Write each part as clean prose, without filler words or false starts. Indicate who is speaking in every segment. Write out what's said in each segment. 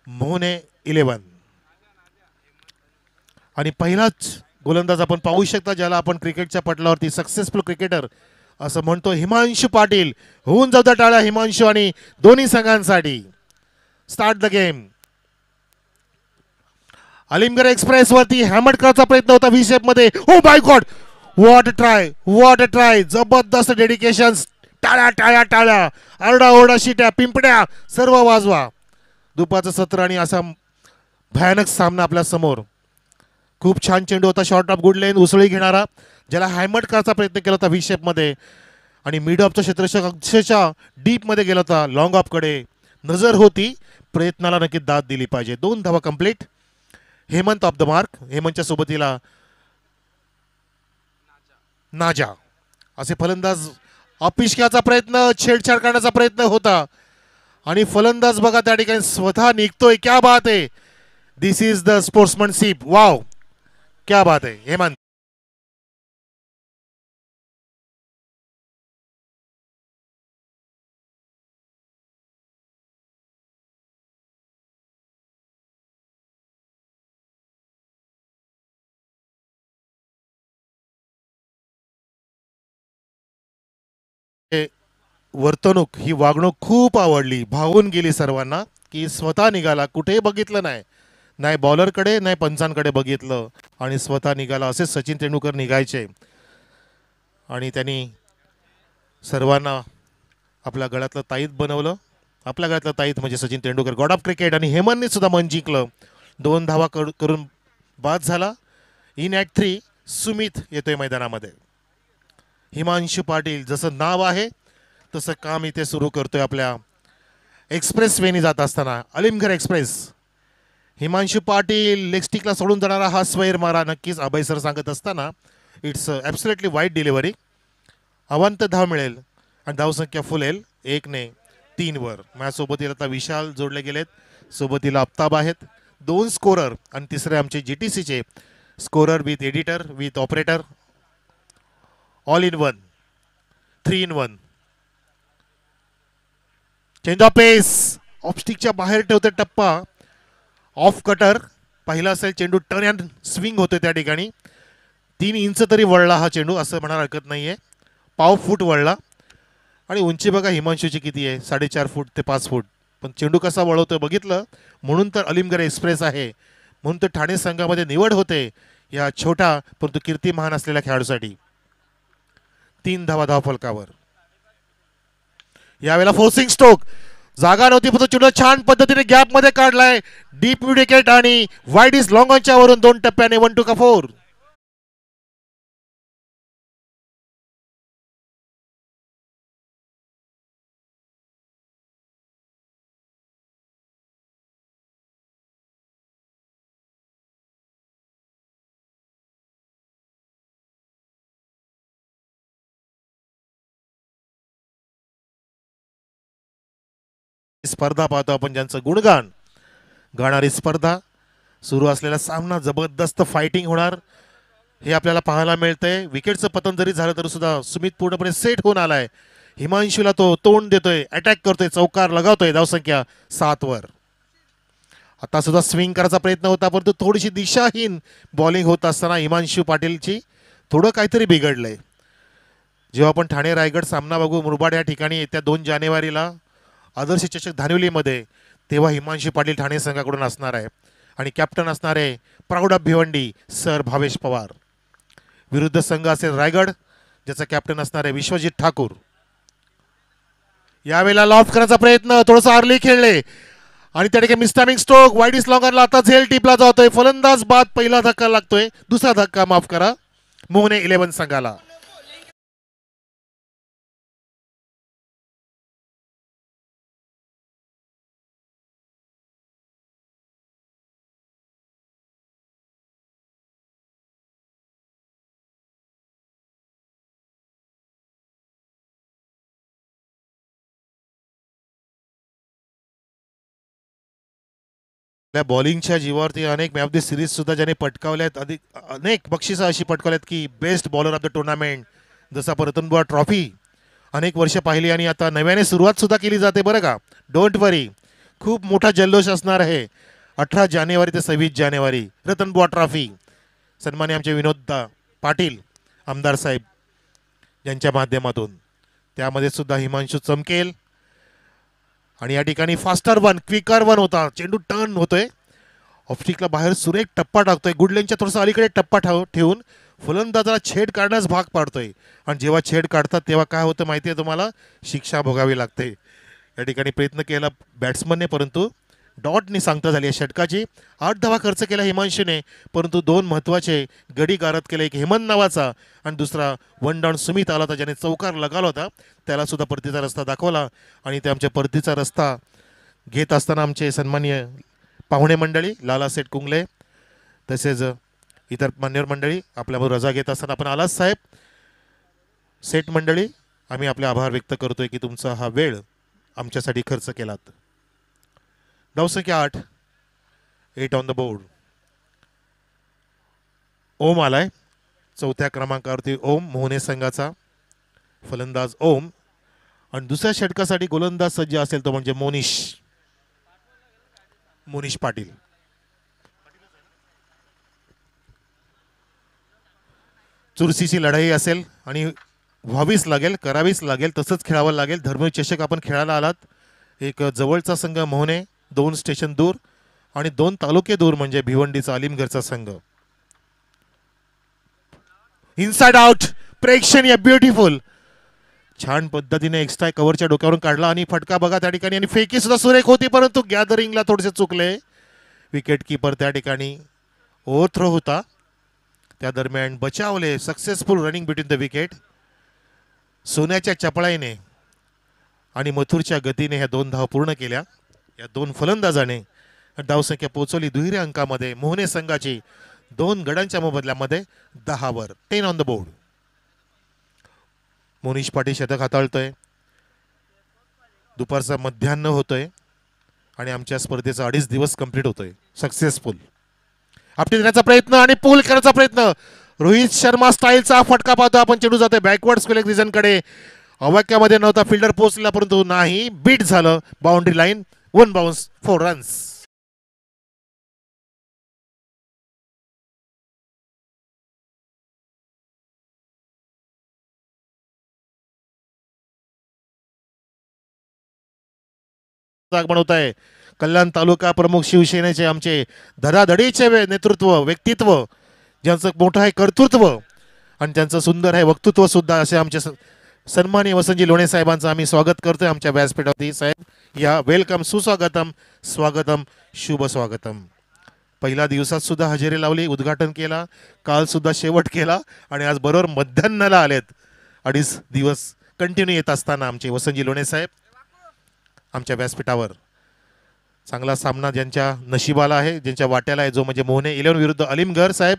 Speaker 1: मोहने 11 आणि पहिलाच गोलंदाज आपण पाहू शकता ज्याला आपण क्रिकेटच्या पटलावरती सक्सेसफुल क्रिकेटर असं म्हणतो, हिमांशू पाटील. होऊन जाऊ द्या टाळ्या हिमांशू आणि दोन्ही संघांसाठी. Start the game. Alimgad express वरती हॅमर करायचा प्रयत्न होता व्ही शेप मध्ये. Oh my god, what try, what try. जबरदस्त डेडिकेशन. टाळ्या टाळ्या टाळ्या, आरडा ओरडा, शिट्या पिंपड्या सर्व वाजवा. दुपारचं सत्र आणि असा भयानक सामना आपल्या समोर. खूप छान चेंडू होता, शॉर्ट ऑफ गुड लेन उसळी घेणारा, ज्याला हॅमर करायचा प्रयत्न केला होता व्ही शेप मध्ये आणि मिड ऑफचा क्षेत्ररक्षक अक्षरशः डीप मध्ये गेला होता. लॉंग ऑफ कडे नजर होती, प्रयत्नाला नक्की दाद दिली पाहिजे. 2 धावा complete. Hemant off the mark. हेमंतच्या सोबतीला नाजा असे फलंदाज. अपिष्क्याचा प्रयत्न, छेडछाड करण्याचा प्रयत्न होता आणि फलंदाज बघा त्या ठिकाणी स्वतः निघतोय. क्या बात आहे. दिस इज द स्पोर्ट्समॅनशिप. वाव, क्या बात आहे हेमंत. वर्तणूक, ही वागणूक खूप आवडली, भावून गेली सर्वांना की स्वतः निघाला, कुठेही बघितलं नाही, नाही बॉलरकडे नाही पंचांकडे बघितलं आणि स्वतः निघाला. असे सचिन तेंडुलकर निघायचे आणि त्यांनी सर्वांना आपल्या गळ्यातलं ताईत बनवलं. आपल्या गळ्यातलं ताईत म्हणजे Sachin Tendulkar, God of cricket. आणि हेमंतने सुद्धा मन जिंकलं. 2 धावा करून बाद झाला. इन ॲट 3 सुमित येतोय मैदानामध्ये. हिमांशू पाटील जसं नाव आहे तसं काम इथे सुरू करतोय आपल्या एक्सप्रेस वेनी जात असताना. अलिमगड एक्सप्रेस. हिमांशू पाटील लेग स्टिकला सोडून जाणारा हा स्वैर मारा. नक्कीच अभय सर सांगत असताना इट्स ॲब्सोल्युटली वाईट डिलिव्हरी. अवंत धाव मिळेल आणि धावसंख्या फुलेल 1ने 3 वर. माझ्यासोबतीला आता विशाल जोडले गेलेत, सोबतीला आफ्ताब आहेत. 2 स्कोरर आणि तिसरे आमचे GTCचे scorer with editor with operator, all in one, 3 in 1. Change of pace. ऑफस्टिकच्या बाहेर ठेवते टप्पा. ऑफ कटर पहिला असेल. चेंडू टर्न अँड स्विंग होते त्या ठिकाणी. 3 इंच तरी वळला हा चेंडू असं म्हणायला हरकत नाहीये. पाव फूट वळला आणि उंची बघा हिमांशूची किती आहे, 4.5 फूट ते 5 फूट. पण चेंडू कसा वळवतोय बघितलं. म्हणून तर अलिमगड एक्सप्रेस आहे, म्हणून तर ठाणे संघामध्ये निवड होते या छोट्या परंतु कीर्तिमान असलेल्या खेळाडूसाठी. 3 धावा धावफलकावर. यावेळेला फोर्सिंग स्ट्रोक. जागा नव्हती पण चेंडू छान पद्धतीने गॅप मध्ये काढलाय. डीप विकेट आणि वाईड इज लॉंग ऑनच्या वरून 2 टप्प्याने 1 to 4. स्पर्धा पाहतो आपण, ज्यांचं गुणगान गाणारी स्पर्धा. सुरू असलेला सामना जबरदस्त फायटिंग होणार हे आपल्याला पाहायला मिळतंय. विकेटचं पतन जरी झालं तरी सुद्धा सुमित पूर्णपणे सेट होऊन आलाय. हिमांशूला तो तोंड देतोय, अटॅक करतोय, चौकार लगावतोय. धावसंख्या 7 वर. आता सुद्धा स्विंग करायचा प्रयत्न होता परंतु थोडीशी दिशाहीन बॉलिंग होत असताना हिमांशू पाटीलची थोडं काहीतरी बिघडलंय. जेव्हा आपण ठाणे रायगड सामना बघू मुरबाड या ठिकाणी येत्या 2 जानेवारीला आदर्श चषक धानिवलीमध्ये, तेव्हा हिमांशू पाटील ठाणे संघाकडून असणार आहे आणि कॅप्टन असणार आहे proud of Bhiwandi sir Bhavesh Pawar. विरुद्ध संघ असेल रायगड, ज्याचा कॅप्टन असणार आहे विश्वजित ठाकूर. यावेळेला लॉफ्ट करण्याचा प्रयत्न, थोडंसं अर्ली खेळले आणि त्या ठिकाणी मिस्टामिंग स्ट्रोक. वाईड इज लॉंगरला आता झेल टिपला जातोय. फलंदाज बाद. पहिला धक्का लागतोय, दुसरा धक्का माफ करा मोहने 11 संघाला. बॉलिंगच्या जीवावरती अनेक मॅच ऑफ द सिरीज सुद्धा ज्याने पटकावल्यात, अनेक बक्षिसं अशी पटकावल्यात की best bowler of the tournament, जसं आपण रतनबुवा ट्रॉफी अनेक वर्ष पाहिली आणि आता नव्याने सुरुवात सुद्धा केली जाते बरं का. डोंट वरी, खूप मोठा जल्लोष असणार आहे 18 जानेवारी ते 26 जानेवारी रतनबुवा ट्रॉफी. सन्मान्य आमचे विनोद पाटील आमदार साहेब यांच्या माध्यमातून त्यामध्ये सुद्धा हिमांशू चमकेल. आणि या ठिकाणी फास्टर वन क्विकर वन होता. चेंडू टर्न होतोय ऑफस्टिकला बाहेर सुरेख टप्पा टाकतोय. गुडलेनच्या थोडंसं अलीकडे टप्पा ठेवून फलंदाजाला छेड काढण्यास भाग पाडतोय. आणि जेव्हा छेड काढतात तेव्हा काय होतं माहिती आहे तुम्हाला, शिक्षा भोगावी लागते. या ठिकाणी प्रयत्न केला बॅट्समनने परंतु डॉटनी सांगता झाली. या षटकाची 8 धावा खर्च केला हिमांशूने परंतु 2 महत्त्वाचे गडी गारद केले. एक हेमंत नावाचा आणि दुसरा वन डाऊन सुमित आला होता ज्याने चौकार लगावला होता. त्याला सुद्धा परतीचा रस्ता दाखवला. आणि ते आमच्या परतीचा रस्ता घेत असताना आमचे सन्माननीय पाहुणे मंडळी लाला सेठ कुंगले तसेच इतर मान्यवर मंडळी आपल्याबरोबर रजा घेत असताना आपण आलाच साहेब. सेठ मंडळी आम्ही आपले आभार व्यक्त करतोय की तुमचा हा वेळ आमच्यासाठी खर्च केलात. धावसंख्या 8 ऑन द बोर्ड. ओम आलाय चौथ्या क्रमांकावरती. ओम मोहने संघाचा फलंदाज ओम. आणि दुसऱ्या षटकासाठी गोलंदाज सज्ज असेल तो म्हणजे मोनिश पाटील. चुरशीची लढाई असेल आणि व्हावीच लागेल, करावीच लागेल, तसंच खेळावं लागेल. धर्मवीर चषक आपण खेळायला आलात. एक जवळचा संघ मोहने 2 स्टेशन दूर आणि 2 तालुके दूर म्हणजे भिवंडीचा अलीमगडचा संघ. इनसाइड आउट प्रेक्षणीय ब्युटिफुल छान पद्धतीने एक्स्ट्रा कव्हरच्या डोक्यावरून काढला आणि फटका बघा त्या ठिकाणी. आणि फेकी सुद्धा सुरेख होती परंतु गॅदरिंगला थोडेसे चुकले. विकेट किपर त्या ठिकाणी ओव्हरथ्रो होता त्या दरम्यान बचावले. Successful running between the wicket. सोन्याच्या चपळाईने आणि मथुरच्या गतीने ह्या 2 धावा पूर्ण केल्या. या 2 फलंदाजाने धावसंख्या पोहोचवली दुहेरी अंकामध्ये. मोहने संघाची 2 गडांच्या मोबदल्यामध्ये 10 वर 10 on the board. Monish Patil शतक हाताळतोय. दुपारचा मध्यान्ह होतोय आणि आमच्या स्पर्धेचा 2.5 दिवस कंप्लीट होतोय सक्सेसफुल. आपटी देण्याचा प्रयत्न आणि पूल करण्याचा प्रयत्न. रोहित शर्मा स्टाईलचा फटका पाहतो आपण. चेंडू जातोय बॅकवर्ड स्क्वेअर रिजन कडे. अवाक्यामध्ये नव्हता फिल्डर पोहोचला परंतु नाही बीट झालं. Boundary line 1 bounce 4 runs. बनवत आहे कल्याण तालुका प्रमुख शिवसेनेचे आमचे धडाधडीचे नेतृत्व व्यक्तित्व ज्यांचं मोठं आहे कर्तृत्व आणि त्यांचं सुंदर आहे वक्तृत्व सुद्धा असे आमचे सन्माननीय वसंतजी लोणे साहेबांचं आम्ही स्वागत करतोय आमच्या व्यासपीठावरती. साहेब या वेलकम सुस्वागतम स्वागतम शुभ स्वागतम. पहिल्या दिवसात सुद्धा हजेरी लावली, उद्घाटन केला, काल सुद्धा शेवट केला आणि आज बरोबर मध्यान्हाला आलेत. 2.5 दिवस कंटिन्यू येत असताना आमचे वसंतजी लोणे साहेब आमच्या व्यासपीठावर. चांगला सामना ज्यांच्या नशिबाला आहे ज्यांच्या वाट्याला आहे जो म्हणजे मोहने 11 विरुद्ध अलीमगड साहेब.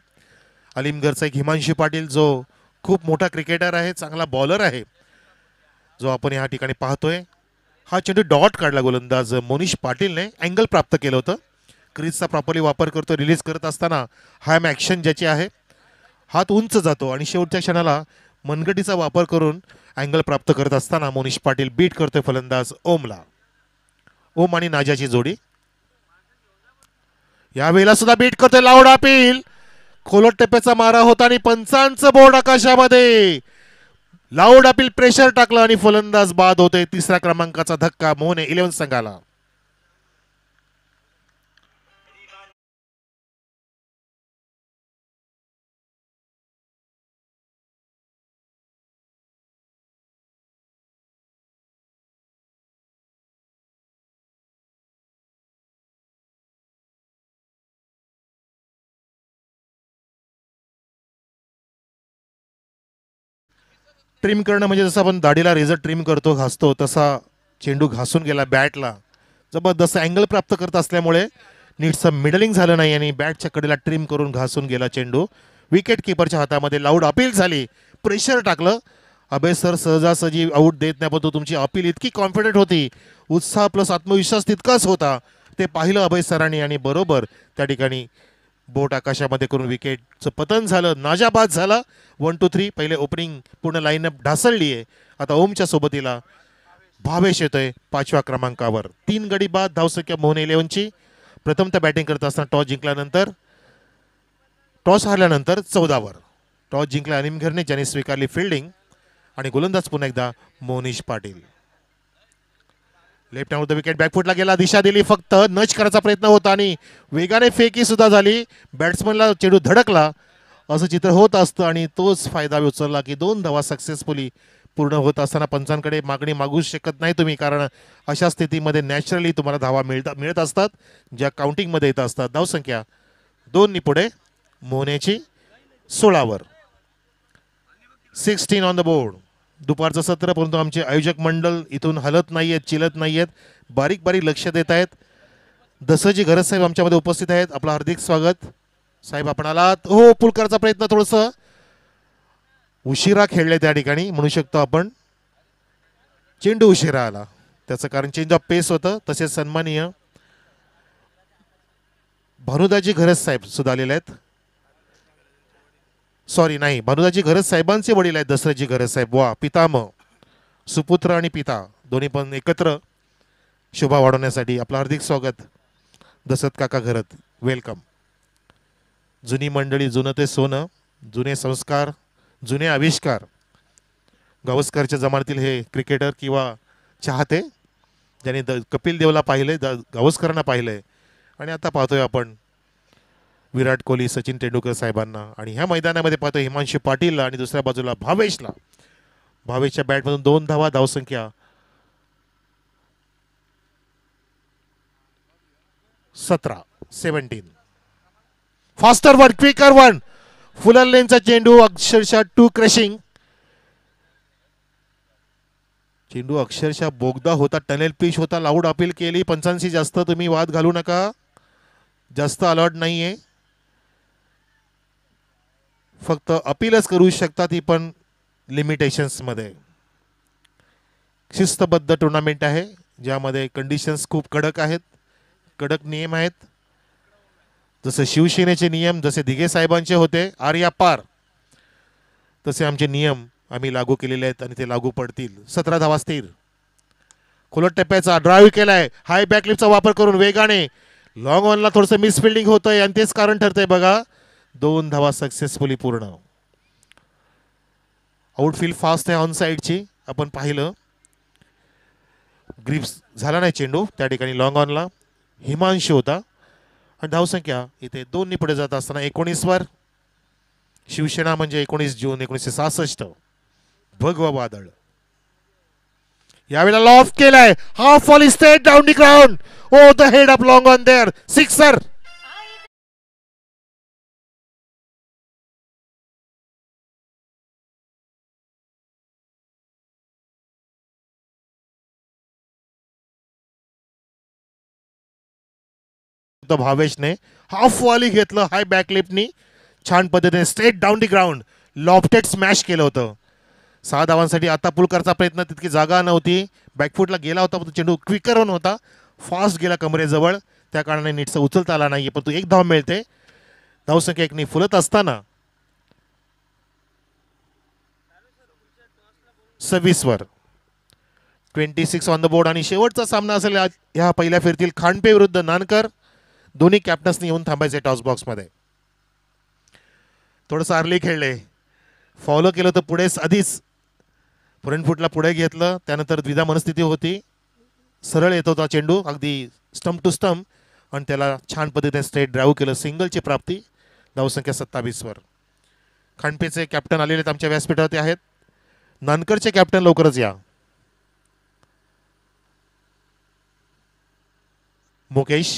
Speaker 1: अलीमगडचा एक हिमांशू पाटील जो खूप मोठा क्रिकेटर आहे, चांगला बॉलर आहे जो आपण या ठिकाणी पाहतोय. हा चेंडू डॉट काढला गोलंदाज मोनिश पाटीलने. अँगल प्राप्त केलं होतं. क्रीजचा प्रॉपरली वापर करतो. रिलीज करत असताना हॅम ॲक्शन ज्याची आहे हात उंच जातो आणि शेवटच्या क्षणाला मनगटीचा वापर करून अँगल प्राप्त करत असताना मोनिश पाटील बीट करतोय फलंदाज ओमला. ओम आणि नाजाची जोडी यावेळेला सुद्धा बीट करतोय. Loud appeal. खोलट टप्प्याचा मारा होता आणि पंचांचं बोर्ड आकाशामध्ये. लाऊड अपील प्रेशर टाकलं आणि फलंदाज बाद होते. 3ऱ्या क्रमांकाचा धक्का मोहने 11 संघाला. ट्रिम करणं म्हणजे जसं आपण दाढीला रेझर ट्रिम करतो घासतो तसा चेंडू घासून गेला बॅटला. जबरदस्त अँगल प्राप्त करत असल्यामुळे नीटचं मिडलिंग झालं नाही आणि बॅटच्या कडेला ट्रिम करून घासून गेला चेंडू. विकेट किपरच्या हातामध्ये. लाऊड अपील झाली. प्रेशर टाकलं. अभय सर सहजासहजी आऊट देत नाही परंतु तुमची अपील इतकी कॉन्फिडंट होती, उत्साह प्लस आत्मविश्वास तितकाच होता. ते पाहिलं अभय सरांनी आणि बरोबर त्या ठिकाणी बोट आकाशामध्ये करून विकेटचं पतन झालं. नाजाबाद झाला. 1 2 3 पहिले ओपनिंग पूर्ण लाईनअप ढासळली आहे. आता ओमच्या सोबतीला भावेश येतोय 5व्या क्रमांकावर. 3 गडी बाद धावसंख्या मोहन 11ची. प्रथमतः बॅटिंग करत असताना टॉस जिंकल्यानंतर, टॉस हारल्यानंतर 14वर टॉस जिंकला अनिम घरणे, ज्याने स्वीकारली फिल्डिंग. आणि गोलंदाज पुन्हा एकदा Monish Patil. Left hand wicket बॅकफुटला गेला, दिशा दिली, फक्त नच करायचा प्रयत्न होता आणि वेगाने फेकी सुद्धा झाली. बॅट्समनला चेंडू धडकला असं चित्र होत असतं आणि तोच फायदा उचलला की 2 धावा सक्सेसफुली पूर्ण होत असताना पंचांकडे मागणी मागू शकत नाही तुम्ही, कारण अशा स्थितीमध्ये नॅचरली तुम्हाला धावा मिळत असतात ज्या काउंटिंगमध्ये येत असतात. धावसंख्या 2 पुढे मोहनेची 16वर. 16 ऑन द बोर्ड. दुपारचं सत्र, परंतु आमचे आयोजक मंडळ इथून हलत नाहीयेत, चिलत नाहीयेत, बारीक बारीक लक्ष देत आहेत. दसजी घरत साहेब आमच्यामध्ये उपस्थित आहेत. आपलं हार्दिक स्वागत साहेब. आपण आलात. हो, पुल करायचा प्रयत्न थोडंसं उशिरा खेळले त्या ठिकाणी म्हणू शकतो आपण. चेंडू उशिरा आला, त्याचं कारण चेंज ऑफ पेस होतं. तसेच सन्माननीय भानुदाजी घरत साहेब सुद्धा आलेले आहेत. सॉरी, नाही, भानुदाजी घरत साहेबांचे वडील आहेत दसरथजी घरत साहेब. वा, पितामह, सुपुत्र आणि पिता दोन्ही पण एकत्र शोभा वाढवण्यासाठी आपलं हार्दिक स्वागत दशरथ काका घरत. वेलकम. जुनी मंडळी, जुनं ते सोनं, जुने संस्कार, जुने आविष्कार. गावस्करच्या जमान्यातील हे क्रिकेटर किंवा चाहते ज्यांनी कपिल देवला पाहिले, गावस्करांना पाहिलंय आणि आता पाहतोय आपण विराट कोहली, सचिन तेंडुलकर साहेबांना. आणि ह्या मैदानामध्ये पाहतोय हिमांशू पाटीलला आणि दुसऱ्या बाजूला भावेशला. भावेशच्या बॅटमधून 2 धावा, धावसंख्या 17. Faster one, quicker one, fuller लेनचा चेंडू अक्षरशः टू क्रशिंग. चेंडू अक्षरशः बोगदा होता, टनेल पिच होता. लाऊड अपील केली पंचांशी. जास्त तुम्ही वाद घालू नका, जास्त अलर्ट नाहीये, फक्त अपीलच करू शकता, ती पण लिमिटेशन्स मध्ये. शिस्तबद्ध टुर्नामेंट आहे ज्यामध्ये कंडिशन्स खूप कडक आहेत, कडक नियम आहेत. जसे शिवसेनेचे नियम, जसे दिघे साहेबांचे होते आर्या पार, तसे आमचे नियम आम्ही लागू केलेले आहेत आणि ते लागू पडतील. 17 धावा स्थिर. खोलट टप्प्याचा ड्राईव्ह केलाय, हाय बॅकलिपचा वापर करून वेगाने. लॉंग ऑनला थोडंसं मिसफिल्डिंग होतंय आणि तेच कारण ठरतंय बघा. 2 धावा सक्सेसफुली पूर्ण. आउटफील्ड फास्ट आहे ऑन साईडची, आपण पाहिलं. ग्रिप्स झाला नाही चेंडू त्या ठिकाणी. लॉंग ऑनला हिमांशू होता. आणि धावसंख्या इथे 2 पुढे जात असताना 19वर. शिवसेना म्हणजे 19 जून 1966. भगवा वादळ. यावेळेला लॉफ्ट केलाय, half volley straight down the ground. Oh, the head up long on there, sixer. भावेशने हाफ वॉली घेतलं हाय बॅकलिपनी, छान पद्धतीने straight down the ground lofted smash केलं होतं. 6 धावांसाठी आता पुलकरचा प्रयत्न, तितकी जागा नव्हती, बॅकफुटला गेला होता, पण चेंडू क्विकर रन होता, फास्ट गेला कमरेजवळ, त्या कारणाने नीटचा उचलता आला नाही. पण तो 1 धाव मिळते. धावसंख्या 1 फुलत असताना 26वर. 26 ऑन द बोर्ड. आणि शेवटचा सामना असेल ह्या पहिल्या फेरीतील खांडपे विरुद्ध नानकर. दोन्ही कॅप्टन्सनी येऊन थांबायचे टॉस बॉक्समध्ये. थोडंसं अर्ली खेळले, फॉलो केलं तर पुढेच आधीच फ्रंट फुटला पुढे घेतलं, त्यानंतर द्विधा मनस्थिती होती, सरळ येत होता चेंडू अगदी स्टंप टू स्टंप आणि त्याला छान पद्धतीने स्ट्रेट ड्राईव्ह केलं, सिंगलची प्राप्ती. धावसंख्या 27वर. खांडपेचे कॅप्टन आलेले आहेत आमच्या व्यासपीठावरती आहेत. नानकरचे कॅप्टन लवकरच या. मुकेश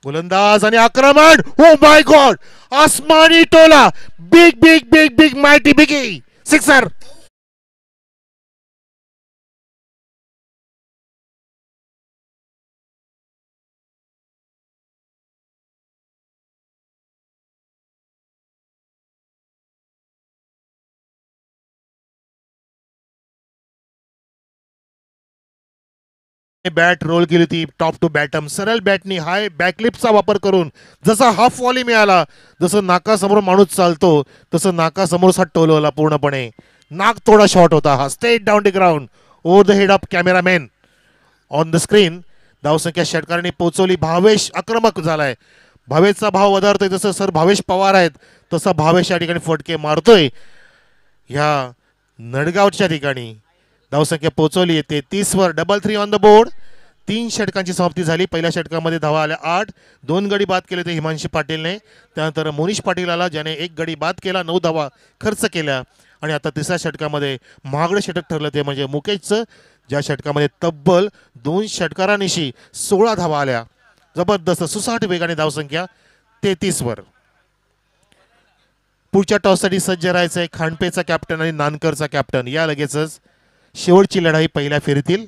Speaker 1: गोलंदाज आणि आक्रमण. ओ माय गॉड, आसमानी टोला, big big big big mighty biggie, sixer. Bat roll केली ती टॉप टू बॅटम, सरळ बॅटनी हाय बॅकलिपचा वापर करून. जसा हाफ वॉली मिळाला, जसं नाकासमोर माणूस चालतो तसं नाकासमोर टोलवला पूर्णपणे. नाक थोडा शॉर्ट होता हा. Straight down the ground. Over the head of cameraman on the screen. धावसंख्या षटकारांनी पोहोचवली. भावेश आक्रमक झालाय. भावेशचा भाव वधारतोय. जसं सर भावेश पवार आहेत तसा भावेश या ठिकाणी फटके मारतोय. ह्या नडगावच्या ठिकाणी धावसंख्या पोहोचवली येते 30 वर. Double 3 on the board. 3 षटकांची समाप्ती झाली. पहिल्या षटकामध्ये धावा आल्या 8. 2 गडी बाद केले ते हिमांशी पाटीलने. त्यानंतर मोनिश पाटील आला ज्याने 1 गडी बाद केला. 9 धावा खर्च केल्या. आणि आता तिसऱ्या षटकामध्ये महागडं षटक ठरलं ते म्हणजे मुकेशचं, ज्या षटकामध्ये तब्बल 2 षटकारांनिशी 16 धावा आल्या. जबरदस्त सुसाट वेगाने धावसंख्या 33 वर. पुढच्या टॉससाठी सज्ज राहायचंय खांडपेचा कॅप्टन आणि नानकरचा कॅप्टन. या लगेचच शेवटची लढाई पहिल्या फेरीतील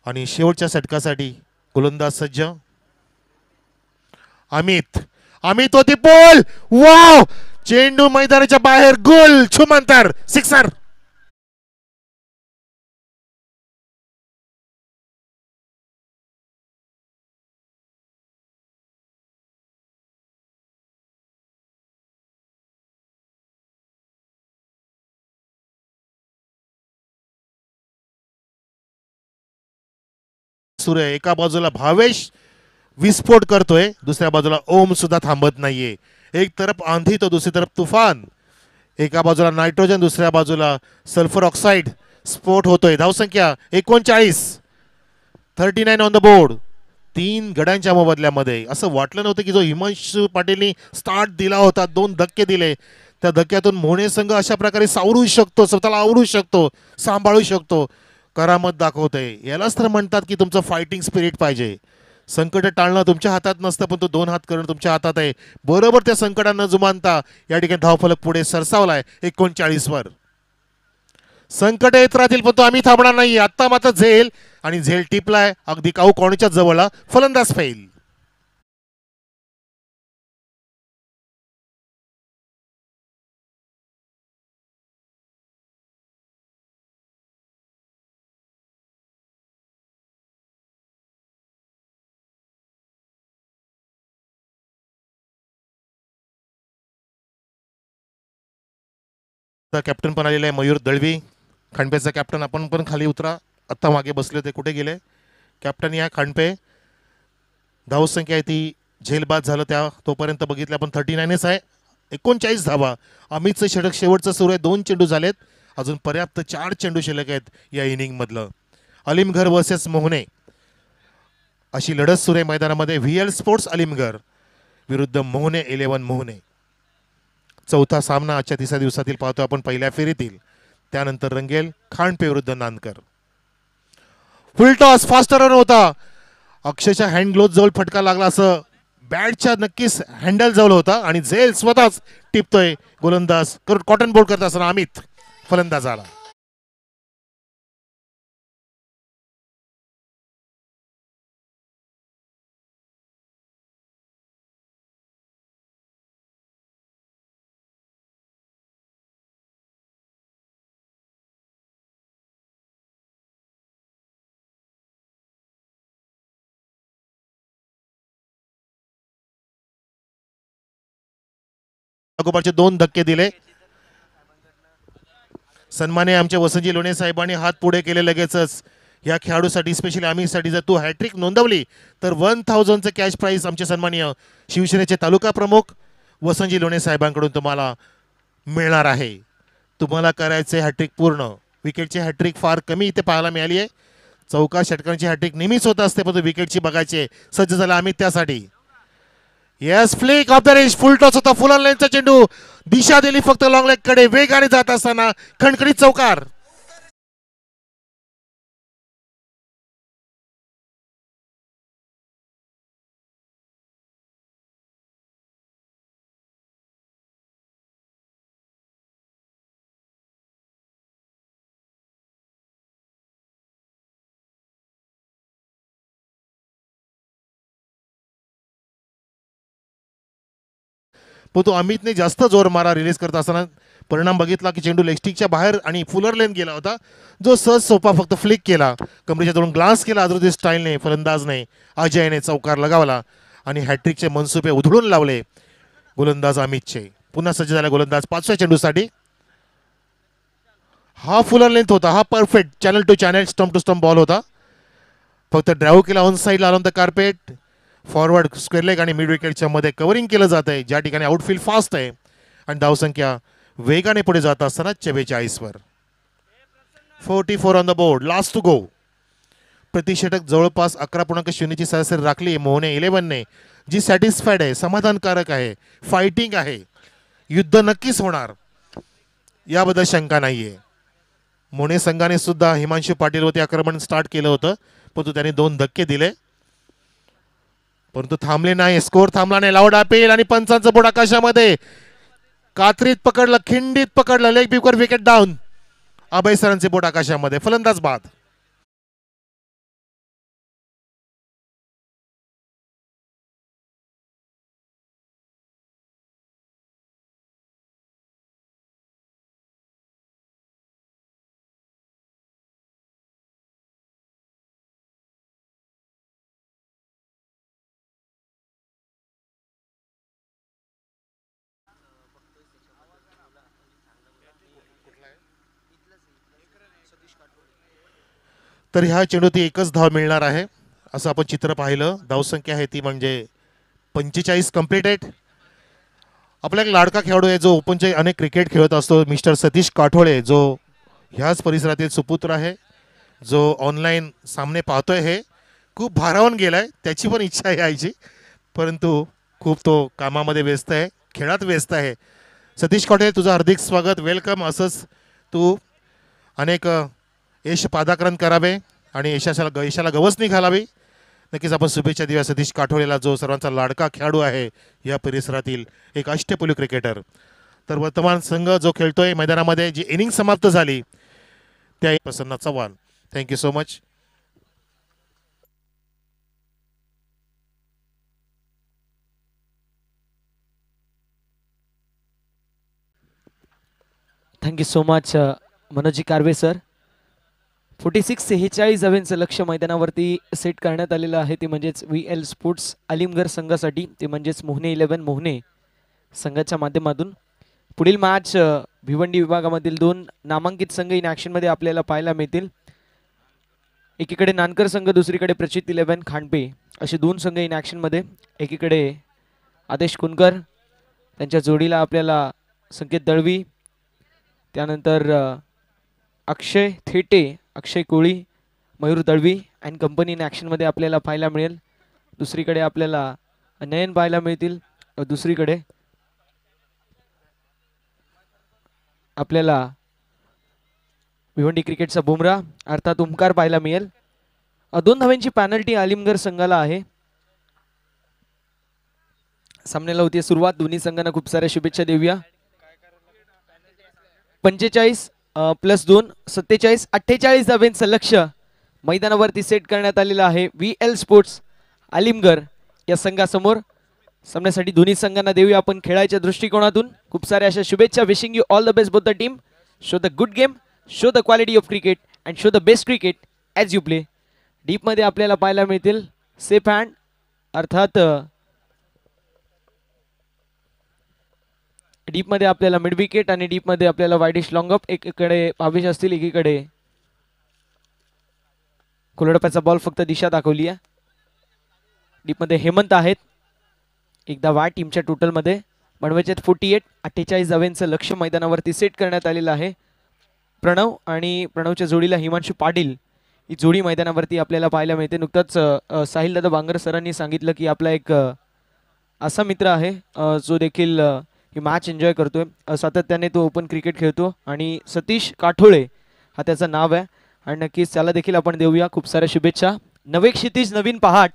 Speaker 1: आणि शेवटच्या षटकासाठी गोलंदाज सज्ज. अमित होती पोल. वाव, चेंडू मैदानाच्या बाहेर. गोल, छुमंतर, सिक्सर. सूर्य एका बाजूला भावेश विस्फोट करतोय, दुसऱ्या बाजूला ओम सुद्धा थांबत नाहीये. एक तरफ आंधी तो दुसरी तरफ तुफान. एका बाजूला नायट्रोजन, दुसऱ्या बाजूला सल्फर ऑक्साईड. स्फोट होतोय. धावसंख्या 39. 39 ऑन द बोर्ड. 3 गड्यांच्या मोबदल्यामध्ये. असं वाटलं नव्हतं की जो हिमांशू पाटीलनी स्टार्ट दिला होता, 2 धक्के दिले, त्या धक्क्यातून मोहने संघ अशा प्रकारे सावरू शकतो, स्वतःला आवरू शकतो, सांभाळू शकतो. करामत दाखवतंय. यालाच तर म्हणतात की तुमचं फायटिंग स्पिरिट पाहिजे. संकट टाळणं तुमच्या हातात नसतं, पण तो 2 हात करणं तुमच्या हातात आहे. बरोबर त्या संकटांना जुमानता या ठिकाणी धावफलक पुढे सरसावलाय 39 वर. संकट येत राहतील पण तो आम्ही थांबणार नाही. आता मात्र झेल आणि झेल टिपलाय अगदी काऊ कॉर्नरच्या जवळ. फलंदाज फेल. कॅप्टन पण आलेला आहे मयूर दळवी, खांडपेचा कॅप्टन. आपण पण खाली उतरा. आत्ता मागे बसले होते, कुठे गेले कॅप्टन? या खांडपे. धावसंख्या आहे ती झेलबाद झालं त्या तोपर्यंत बघितलं आपण 39च आहे. 39 धावा. अमितचं षटक शेवटचं सुरू आहे. 2 चेंडू झालेत. अजून पर्याप्त 4 चेंडू शिल्लक आहेत या इनिंग मधलं. अलिमघर वर्सेस मोहने अशी लढत सुरू आहे मैदानामध्ये. व्हीएल स्पोर्ट्स अलिमघर विरुद्ध मोहने 11 मोहने. चौथा सामना आजच्या तिसऱ्या दिवसातील पाहतो आपण पहिल्या फेरीतील. त्यानंतर रंगेल खांडपे विरुद्ध नानकर. फुल टॉस, फास्ट रन होता. अक्षरशः हँड ग्लोव्ह जवळ फटका लागला असं बॅटच्या नक्कीच हँडल जवळ होता आणि झेल स्वतःच टिपतोय. गोलंदाज कॉटन बोल्ड करत असताना अमित फलंदाज आला. लागोपाठचे 2 धक्के दिले. सन्माने आमच्या वसंतजी लोणे साहेबांनी हात पुढे केले लगेचच. या खेळाडूसाठी स्पेशली आम्हीसाठी जर तू हॅट्रिक नोंदवली तर 1000चं कॅश प्राइज आमचे सन्माननीय शिवसेनेचे तालुका प्रमुख वसंतजी लोणे साहेबांकडून तुम्हाला मिळणार आहे. तुम्हाला करायचे हॅट्रिक पूर्ण. विकेटची हॅट्रिक फार कमी इथे पाहायला मिळाली आहे. चौका षटकांची हॅट्रिक नेहमीच होत असते, पण विकेटची बघायची. सज्ज झाला आम्ही त्यासाठी. Yes, flick off the range. Full toss होता. फुल ऑन लेनचा चेंडू. दिशा दिली फक्त लॉंग लेग कडे. वेगाने जात असताना खणखणीत चौकार. पण तो अमितने जास्त जोर मारा रिलीज करत असताना परिणाम बघितला की चेंडू लेगस्टिकच्या बाहेर आणि फुलर लेन गेला होता. जो सहज सोपा फक्त फ्लिक केला, कमरेच्या तोडून ग्लान्स केला अद्भुत स्टाईलने फलंदाजने. अजयने चौकार लगावला आणि हॅट्रिकचे मनसुबे उधळून लावले गोलंदाज अमितचे. पुन्हा सज्ज झाला गोलंदाज 5व्या चेंडूसाठी. हा फुलर लेंथ होता, हा perfect channel to channel stump to stump ball होता. फक्त ड्राईव्ह केला ऑन साईडला आला the carpet. Forward square leg आणि मिड विकेटच्या मध्ये कव्हरिंग केलं जात आहे, ज्या ठिकाणी आउटफील्ड फास्ट आहे आणि धावसंख्या वेगाने पुढे जात असताना 44 वर. 44 on the board. Last to go. प्रतिषटक जवळपास 11.0ची सरासरी राखली आहे मोहने 11ने, जी सॅटिस्फाईड आहे, समाधानकारक आहे, फायटिंग आहे. युद्ध नक्कीच होणार याबद्दल शंका नाहीये. मोहने संघाने सुद्धा हिमांशू पाटीलवरती आक्रमण स्टार्ट केलं होतं, परंतु त्याने 2 धक्के दिले, परंतु थांबले नाही. स्कोर थांबला नाही. लाऊड अपील आणि पंचांचं बोट आकाशामध्ये. कात्रीत पकडलं, खिंडीत पकडलं, लेग बिकवर विकेट डाऊन. अभय सरांचे बोट आकाशामध्ये. फलंदाज बाद. तर ह्या चेंडूत एकच धाव मिळणार आहे असं आपण चित्र पाहिलं. धावसंख्या आहे ती म्हणजे 45 कंप्लीटेड. आपला एक लाडका खेळाडू आहे जो ओपनचे अनेक क्रिकेट खेळत असतो, मिस्टर सतीश काठोळे, जो ह्याच परिसरातील सुपुत्र आहे, जो ऑनलाईन सामने पाहतोय. हे खूप भारावून गेलाय, त्याची पण इच्छा आहे यायची, परंतु खूप तो कामामध्ये व्यस्त आहे, खेळात व्यस्त आहे. सतीश काठोळे, तुझं हार्दिक स्वागत, वेलकम. असंच तू अनेक यश पादाक्रांत करावे आणि यशाला गवसणी घालावी. नक्कीच आपण शुभेच्छा देऊया सतीश काठोळेला, जो सर्वांचा लाडका खेळाडू आहे या परिसरातील, एक अष्टपैलू क्रिकेटर. तर वर्तमान संघ जो खेळतोय मैदानामध्ये, जी इनिंग समाप्त झाली त्या Prasanna Chavan. Thank you so much.
Speaker 2: Thank you so much Manoji Karve sir. 46-46 धावांचं लक्ष्य मैदानावरती सेट करण्यात आलेलं आहे, ते म्हणजेच VL स्पोर्ट्स अलीमगढ संघासाठी, ते म्हणजेच मोहने 11 मोहने संघाच्या माध्यमातून. पुढील मॅच भिवंडी विभागामधील 2 नामांकित संघ इन ॲक्शनमध्ये आपल्याला पाहायला मिळतील. एकीकडे नानकर संघ, दुसरीकडे प्रचित 11 खांडपे, असे 2 संघ इन ॲक्शनमध्ये. एकीकडे आदेश कुनकर, त्यांच्या जोडीला आपल्याला संकेत दळवी, त्यानंतर Akshay Thete, Akshay Koli, Mayur Dalvi and company in ॲक्शनमध्ये आपल्याला पाहायला मिळेल. दुसरीकडे आपल्याला नयन पाहायला मिळतील. दुसरीकडे आपल्याला भिवंडी क्रिकेटचा बुमरा अर्थात ओमकार पाहायला मिळेल. 2 धावांची पॅनल्टी अलीमगढ संघाला आहे. सामन्याला होती सुरुवात. दोन्ही संघांना खूप साऱ्या शुभेच्छा देऊया. 45 + 2 47 48 धावांचं लक्ष्य मैदानावरती सेट करण्यात आलेलं आहे VL स्पोर्ट्स अलीमगढ या संघासमोर. सामन्यासाठी दोन्ही संघांना देऊया आपण खेळायच्या दृष्टिकोनातून खूप साऱ्या अशा शुभेच्छा. Wishing you all the best both the team. Show the good game, show the quality of cricket and show the best cricket as you play. डीपमध्ये आपल्याला पाहायला मिळतील सेफ हँड, अर्थात डीपमध्ये आपल्याला मिड विकेट आणि डीपमध्ये आपल्याला वाईडिश लॉंग अप. एकीकडे भावेश असतील, एकीकडे कुलडप्याचा बॉल फक्त दिशा दाखवली आहे. डीपमध्ये हेमंत आहेत. एकदा वाय टीमच्या टोटलमध्ये बनवायचे 48 धावांचं लक्ष्य मैदानावरती सेट करण्यात आलेलं आहे. प्रणव आणि प्रणवच्या जोडीला हिमांशू पाटील ही जोडी मैदानावरती आपल्याला पाहायला मिळते. नुकताच साहिल दादा बांगर सरांनी सांगितलं की आपला एक असा मित्र आहे जो देखील ही मॅच एन्जॉय करतोय, सातत्याने तो ओपन क्रिकेट खेळतो आणि सतीश काठोळे हा त्याचं नाव आहे. आणि नक्कीच त्याला देखील आपण देऊया खूप साऱ्या शुभेच्छा. नवे क्षितिज नवीन पहाट,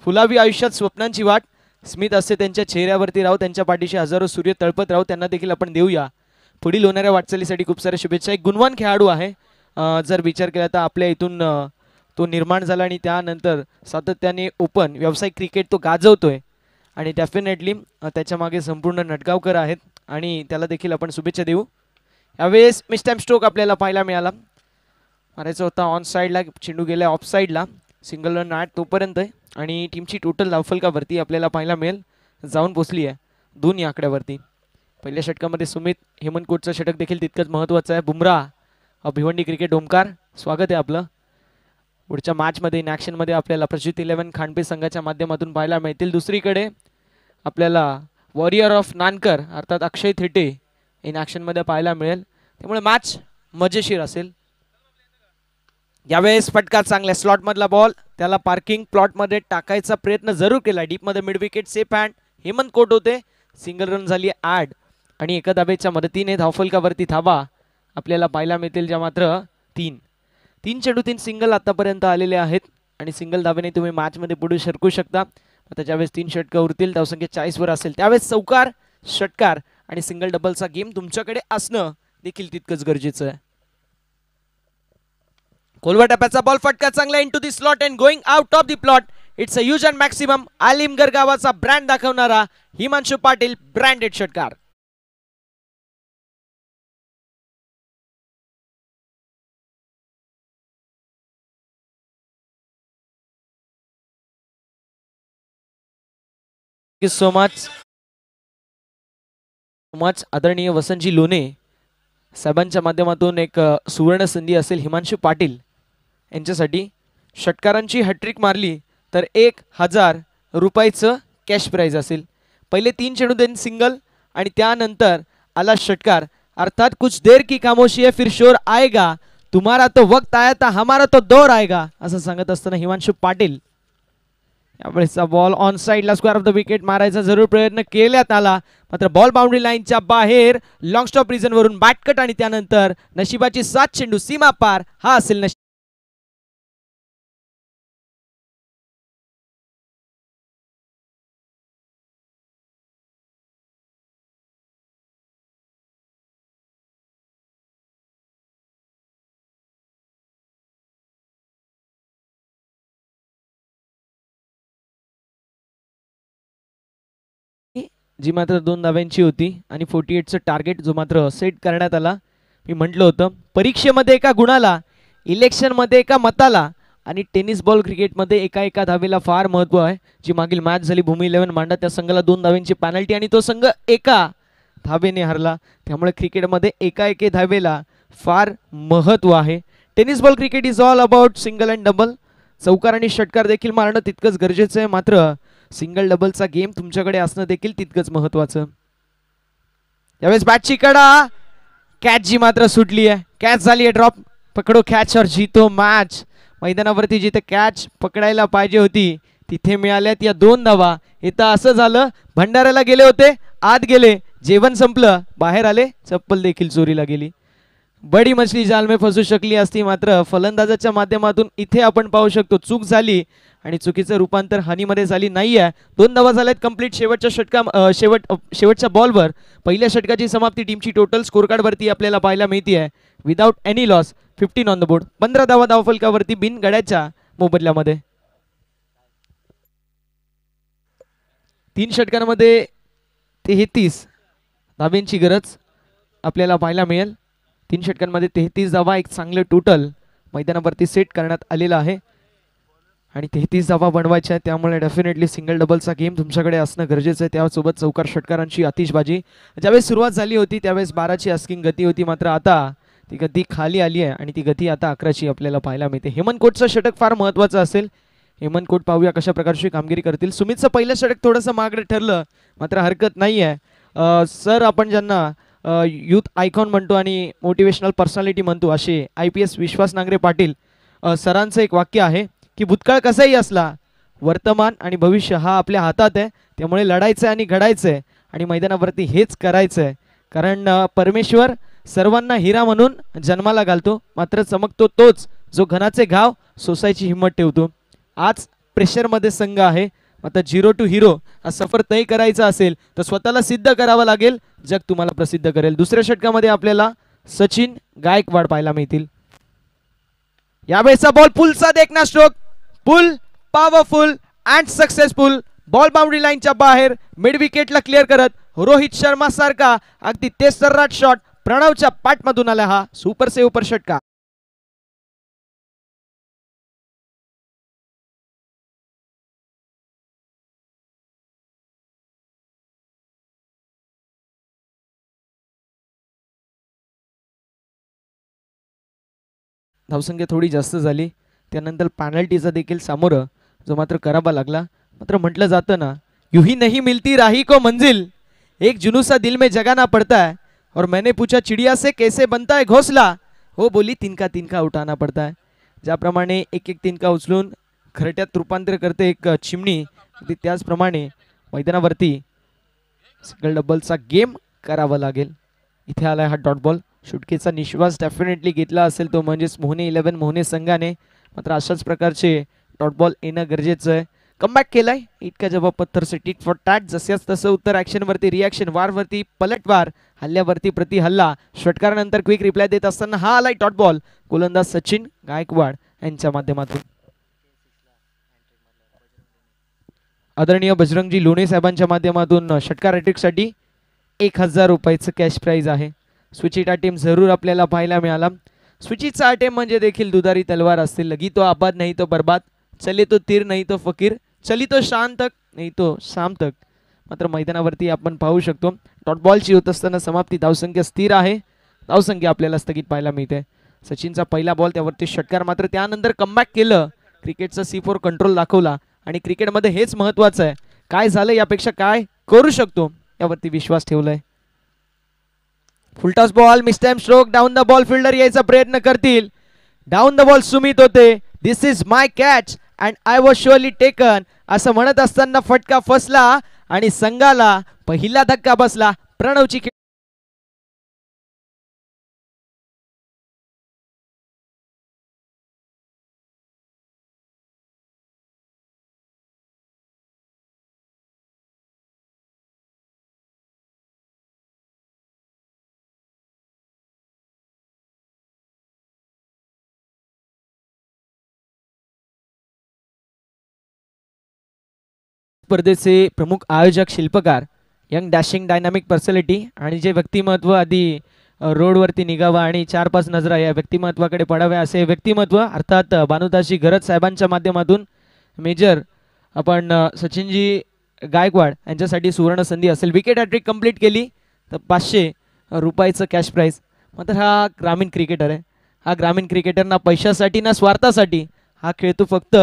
Speaker 2: फुलावी आयुष्यात स्वप्नांची वाट, स्मित असते त्यांच्या चेहऱ्यावरती राव, त्यांच्या पाठीशी हजारो सूर्य तळपत राव, त्यांना देखील आपण देऊया पुढील होणाऱ्या वाटचालीसाठी खूप साऱ्या शुभेच्छा. एक गुणवान खेळाडू आहे, जर विचार केला तर आपल्या इथून तो निर्माण झाला आणि त्यानंतर सातत्याने ओपन व्यावसायिक क्रिकेट तो गाजवतोय आणि डेफिनेटली त्याच्या मागे संपूर्ण नटगावकर आहेत आणि त्याला देखील आपण शुभेच्छा देऊ. यावेळेस मिस्टॅम स्ट्रोक आपल्याला पाहायला मिळाला. मारायचा होता ऑन साईडला, चेंडू गेला ऑफ साईडला, सिंगल रन ॲट तोपर्यंत आणि टीमची टोटल धावफलकावरती आपल्याला पाहायला मिळेल जाऊन पोचली आहे 2 या आकड्यावरती. पहिल्या षटकामध्ये सुमित हेमंतकोटचं षटक देखील तितकंच महत्त्वाचं आहे. बुमराह भिवंडी क्रिकेट ओमकार, स्वागत आहे आपलं. पुढच्या मॅचमध्ये इन ॲक्शनमध्ये आपल्याला प्रजित 11 खांडपे संघाच्या माध्यमातून पाहायला मिळतील. दुसरीकडे आपल्याला वॉरियर ऑफ नानकर अर्थात अक्षय थेटे इन ॲक्शनमध्ये पाहायला मिळेल. त्यामुळे मॅच मजेशीर असेल. यावेळेस फटका चांगल्या स्लॉटमधला बॉल त्याला पार्किंग प्लॉटमध्ये टाकायचा प्रयत्न जरूर केला. डीपमध्ये mid wicket safe hand Hemant Kot होते. सिंगल रन झाली ॲड आणि एका धावेच्या मदतीने धावफलकावरती धावा आपल्याला पाहायला मिळतील, ज्या मात्र तीन चेंडू 3 सिंगल आतापर्यंत आलेले आहेत आणि सिंगल धावेने तुम्ही मॅचमध्ये पुढे सरकू शकता. आता ज्यावेळेस 3 षटकं उरतील, धावसंख्या 40 वर असेल, त्यावेळेस चौकार षटकार आणि सिंगल डबलचा गेम तुमच्याकडे असणं देखील तितकंच गरजेचं आहे. खोलवा टप्प्याचा बॉल फटका चांगला into the slot and going out of the plot. It's a huge and maximum. Alimgad गावाचा ब्रँड दाखवणारा हिमांशू पाटील ब्रँडेड षटकार. थँक्यू सो मच आदरणीय वसंतजी लोणे साहेबांच्या माध्यमातून एक सुवर्ण संधी असेल हिमांशू पाटील यांच्यासाठी. षटकारांची हॅट्रिक मारली तर 1000 रुपयाचं कॅश प्राइज असेल. पहिले 3 चेंडू देन सिंगल आणि त्यानंतर आला षटकार. अर्थात कुछ देर की खामोशी है फिर शोर आएगा, तुम्हारा तो वक्त आया था हमारा तो दौर आएगा असं सांगत असताना हिमांशू पाटील यावेळेसचा बॉल ऑन साइडला स्क्वेअर ऑफ द विकेट मारायचा जरूर प्रयत्न केल्यात आला, मात्र बॉल बाउंड्री लाईनच्या बाहेर लॉंग स्टॉप रिजन वरून बॅटकट आणि त्यानंतर नशिबाची 7 चेंडू सीमा पार. हा असेल नशीब. जी मात्र 2 धाव्यांची होती आणि 48चं टार्गेट जो मात्र सेट करण्यात आला. मी म्हटलं होतं परीक्षेमध्ये एका गुणाला, इलेक्शनमध्ये एका मताला आणि टेनिस बॉल क्रिकेटमध्ये एका धावेला फार महत्त्व आहे. जी मागील मॅच झाली भूमी 11 मांडा, त्या संघाला 2 धाव्यांची पॅनल्टी आणि तो संघ एका धावेने हरला. त्यामुळे क्रिकेटमध्ये एका धावेला फार महत्त्व आहे. Tennis ball cricket is all about single and double. चौकार आणि षटकार देखील मारणं तितकंच गरजेचं आहे, मात्र सिंगल डबलचा गेम तुमच्याकडे असणं देखील तितकंच महत्त्वाचं. यावेळेस बॅटची कडा, कॅच जी मात्र सुटली आहे. कॅच झाली आहे ड्रॉप. पकडो कॅच और जीतो मॅच. मैदानावरती जिथे कॅच पकडायला पाहिजे होती तिथे मिळाल्यात या 2 धावा. इथं असं झालं भंडाऱ्याला गेले होते, आत गेले, जेवण संपलं, बाहेर आले, चप्पल देखील चोरीला गेली. बडी मछली जाल में फसू शकली असती, मात्र फलंदाजाच्या माध्यमातून इथे आपण पाहू शकतो चूक झाली आणि चुकीचं रूपांतर हानीमध्ये झाली नाहीये. 2 धावा झाल्यात कंप्लीट शेवटच्या शेवटच्या बॉलवर. पहिल्या षटकाची समाप्ती टीमची टोटल स्कोर कार्ड वरती आपल्याला पाहायला मिळते without any loss. 15 on the board. 15 धावा धावफलकावरती बिन गड्याच्या मोबदल्यामध्ये. 3 षटकांमध्ये 33 धाब्यांची गरज आपल्याला पाहायला मिळेल. 3 षटकांमध्ये 33 धावा, एक चांगले टोटल मैदानावरती सेट करण्यात आलेला आहे आणि 33 धावा बनवायच्या आहेत. त्यामुळे डेफिनेटली सिंगल डबलचा गेम तुमच्याकडे असणं गरजेचं आहे. त्यासोबत चौकार षटकारांची आतिषबाजी. ज्यावेळेस सुरुवात झाली होती त्यावेळेस 12ची आस्किंग गती होती, मात्र आता ती गती खाली आली आहे आणि ती गती आता 11ची आपल्याला पाहायला मिळते. हेमंत कोटचं षटक फार महत्त्वाचं असेल. हेमंत कोट पाहूया कशा प्रकारची कामगिरी करतील. सुमितचं पहिलं षटक थोडंसं मागडे ठरलं, मात्र हरकत नाही आहे. सर आपण ज्यांना यूथ आयकॉन म्हणतो आणि मोटिवेशनल पर्सनॅलिटी म्हणतो असे IPS विश्वास नांगरे पाटील सरांचं एक वाक्य आहे की भूतकाळ कसाही असला, वर्तमान आणि भविष्य हा आपल्या हातात आहे. त्यामुळे लढायचं आहे आणि घडायचं आहे आणि मैदानावरती हेच करायचं आहे. कारण परमेश्वर सर्वांना हिरा म्हणून जन्माला घालतो, मात्र चमकतो तोच जो घनाचे घाव सोसायची हिंमत ठेवतो. आज प्रेशरमध्ये संघ आहे, आता 0 to हिरो हा सफर तय करायचा असेल तर स्वतःला सिद्ध करावं लागेल. जग तुम्हाला प्रसिद्ध करेल. दुसऱ्या षटकामध्ये आपल्याला सचिन गायकवाड पाहायला मिळतील. यावेळेचा बॉल पुलचा देखना stroke. Pull powerful and successful. Ball boundary लाईनच्या बाहेर मिड विकेटला क्लिअर करत रोहित शर्मा सारखा अगदी तेज सर्राट शॉट प्रणवच्या पाठमधून आला. हा सुपर सेव्ह षटकार. धावसंख्या थोडी जास्त झाली, त्यानंतर पेनल्टीचा देखील सामोरं जो मात्र करावा लागला. मात्र म्हटलं जातं ना, यूही नहीं मिलती राही को मंजिल, एक जुनूसा दिल में जगाना पड़ता है, और मैंने पूछा चिड़िया से कैसे बनता है घोंसला, हो बोली तिनका तिनका उठाना पड़ता है. ज्याप्रमाणे एक एक तिनका उचलून घरट्यात रूपांतर करते एक चिमणी, त्याचप्रमाणे मैदानावरती सिंगल डबलचा गेम करावा लागेल. इथे आलाय हा डॉट बॉल. शुटकेचा निश्वास डेफिनेटली घेतला असेल तो म्हणजेच मोहने 11 मोहने संघाने. मात्र अशाच प्रकारचे डॉट बॉल येणं गरजेचं आहे. कमबॅक केलाय इतका जवाब पत्थर से टिट फॉर टॅट. जसंच तसं उत्तर, ऍक्शन वरती रिॲक्शन, वार वरती पलटवार, हल्ल्यावरती प्रति हल्ला. षटकारानंतर क्विक रिप्लाय देत असताना हा आलाय डॉट बॉल. गोलंदाज सचिन गायकवाड यांच्या माध्यमातून. आदरणीय बजरंगजी लोणे साहेबांच्या माध्यमातून षटकार हॅट्रिकसाठी 1000 रुपयाचं कॅश प्राइज आहे. स्विचिट अटेम्प्ट जरूर आपल्याला पाहायला मिळाला. स्विचिटचा अटेम्प्ट म्हणजे देखील दुधारी तलवार असते. लगी तो आबाद नहीं तो बर्बाद, चले तो तीर नहीं तो फकीर, चली तो शाम तक नहीं तो शाम तक. मात्र मैदानावरती आपण पाहू शकतो डॉट बॉलची होत असताना समाप्ती. धावसंख्या स्थिर आहे, धावसंख्या आपल्याला स्थगित पाहायला मिळते. सचिनचा पहिला बॉल, त्यावरती षटकार. मात्र त्यानंतर कमबॅक केलं. क्रिकेटचा C4 कंट्रोल दाखवला आणि क्रिकेटमध्ये हेच महत्त्वाचं आहे. काय झालं यापेक्षा काय करू शकतो यावरती विश्वास ठेवलाय. Full toss ball, mistime stroke, down the ball. Fielder यायचा प्रयत्न करतील. डाऊन द बॉल सुमित होते. This is my catch and I was surely taken असं म्हणत असताना फटका फसला आणि संघाला पहिला धक्का बसला. प्रणवची स्पर्धेचे प्रमुख आयोजक, शिल्पकार, यंग डॅशिंग डायनामिक पर्सनॅलिटी आणि जे व्यक्तिमत्व आधी रोडवरती निघावं आणि 4-5 नजरा या व्यक्तिमत्वाकडे पडाव्या असे व्यक्तिमत्व अर्थात भानुदासजी गरज साहेबांच्या माध्यमातून मेजर आपण सचिनजी गायकवाड यांच्यासाठी सुवर्ण संधी असेल. विकेट हॅट्रिक कंप्लीट केली तर 500 रुपयाचं कॅश प्राइज. मात्र हा ग्रामीण क्रिकेटर आहे. हा ग्रामीण क्रिकेटर ना पैशासाठी ना स्वार्थासाठी, हा खेळतो फक्त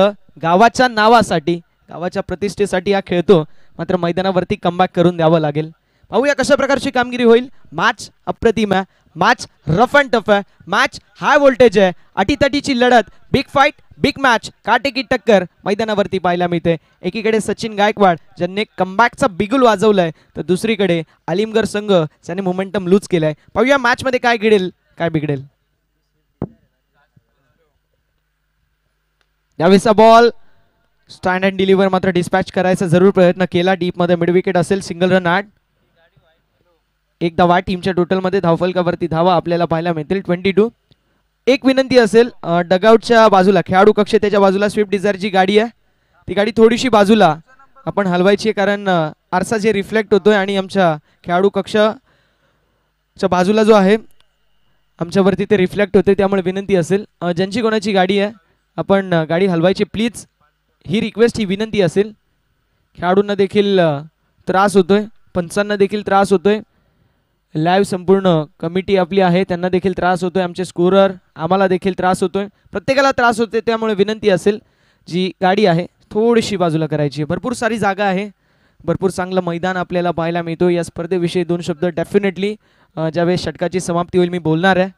Speaker 2: गावाच्या नावासाठी, गावाच्या प्रतिष्ठेसाठी हा खेळतो. मात्र मैदानावरती कमबॅक करून द्यावं लागेल. पाहूया कशा प्रकारची कामगिरी होईल. मॅच अप्रतिम आहे, मॅच रफ अँड टफ आहे, मॅच हाय व्होल्टेज आहे, अटीतटीची लढत, बिग फाईट, बिग मॅच, काटेकी टक्कर मैदानावरती पाहायला मिळते. एकीकडे सचिन गायकवाड ज्यांनी कमबॅकचा बिगुल वाजवलाय तर दुसरीकडे अलीमगड संघ ज्याने मोमेंटम लूज केलाय. पाहूया मॅच मध्ये काय घडेल काय बिघडेल. यावेळेचा बॉल स्टँड अँड डिलिव्हर मात्र डिस्पॅच करायचा जरूर प्रयत्न केला. डीप मध्ये मिड विकेट असेल, सिंगल रन ॲट. एक धावा टीमच्या टोटल मध्ये. धावफलकावरती धावा आपल्याला पाहायला मिळतील 22. एक विनंती असेल, डगआउटच्या बाजूला खेळाडू कक्ष त्याच्या बाजूला स्विफ्ट डिझायरची गाडी आहे, ती गाडी थोडीशी बाजूला आपण हलवायची आहे कारण आरसा जे रिफ्लेक्ट होतोय आणि आमच्या खेळाडू कक्षाच्या बाजूला जो आहे आमच्यावरती ते रिफ्लेक्ट होते. त्यामुळे विनंती असेल ज्यांची कोणाची गाडी आहे आपण गाडी हलवायची प्लीज. ही रिक्वेस्ट, ही विनंती असेल. खेळाडूंना देखील त्रास होतोय, पंचांना देखील त्रास होतोय, लाईव्ह संपूर्ण कमिटी आपली आहे त्यांना देखील त्रास होतोय, आमचे स्कोरर आम्हाला देखील त्रास होतोय, प्रत्येकाला त्रास होतोय. त्यामुळे विनंती असेल जी गाडी आहे थोडीशी बाजूला करायची. भरपूर सारी जागा आहे, भरपूर चांगलं मैदान आपल्याला पाहायला मिळतो. या स्पर्धेविषयी 2 शब्द डेफिनेटली ज्यावेळेस षटकाची समाप्ती होईल मी बोलणार आहे.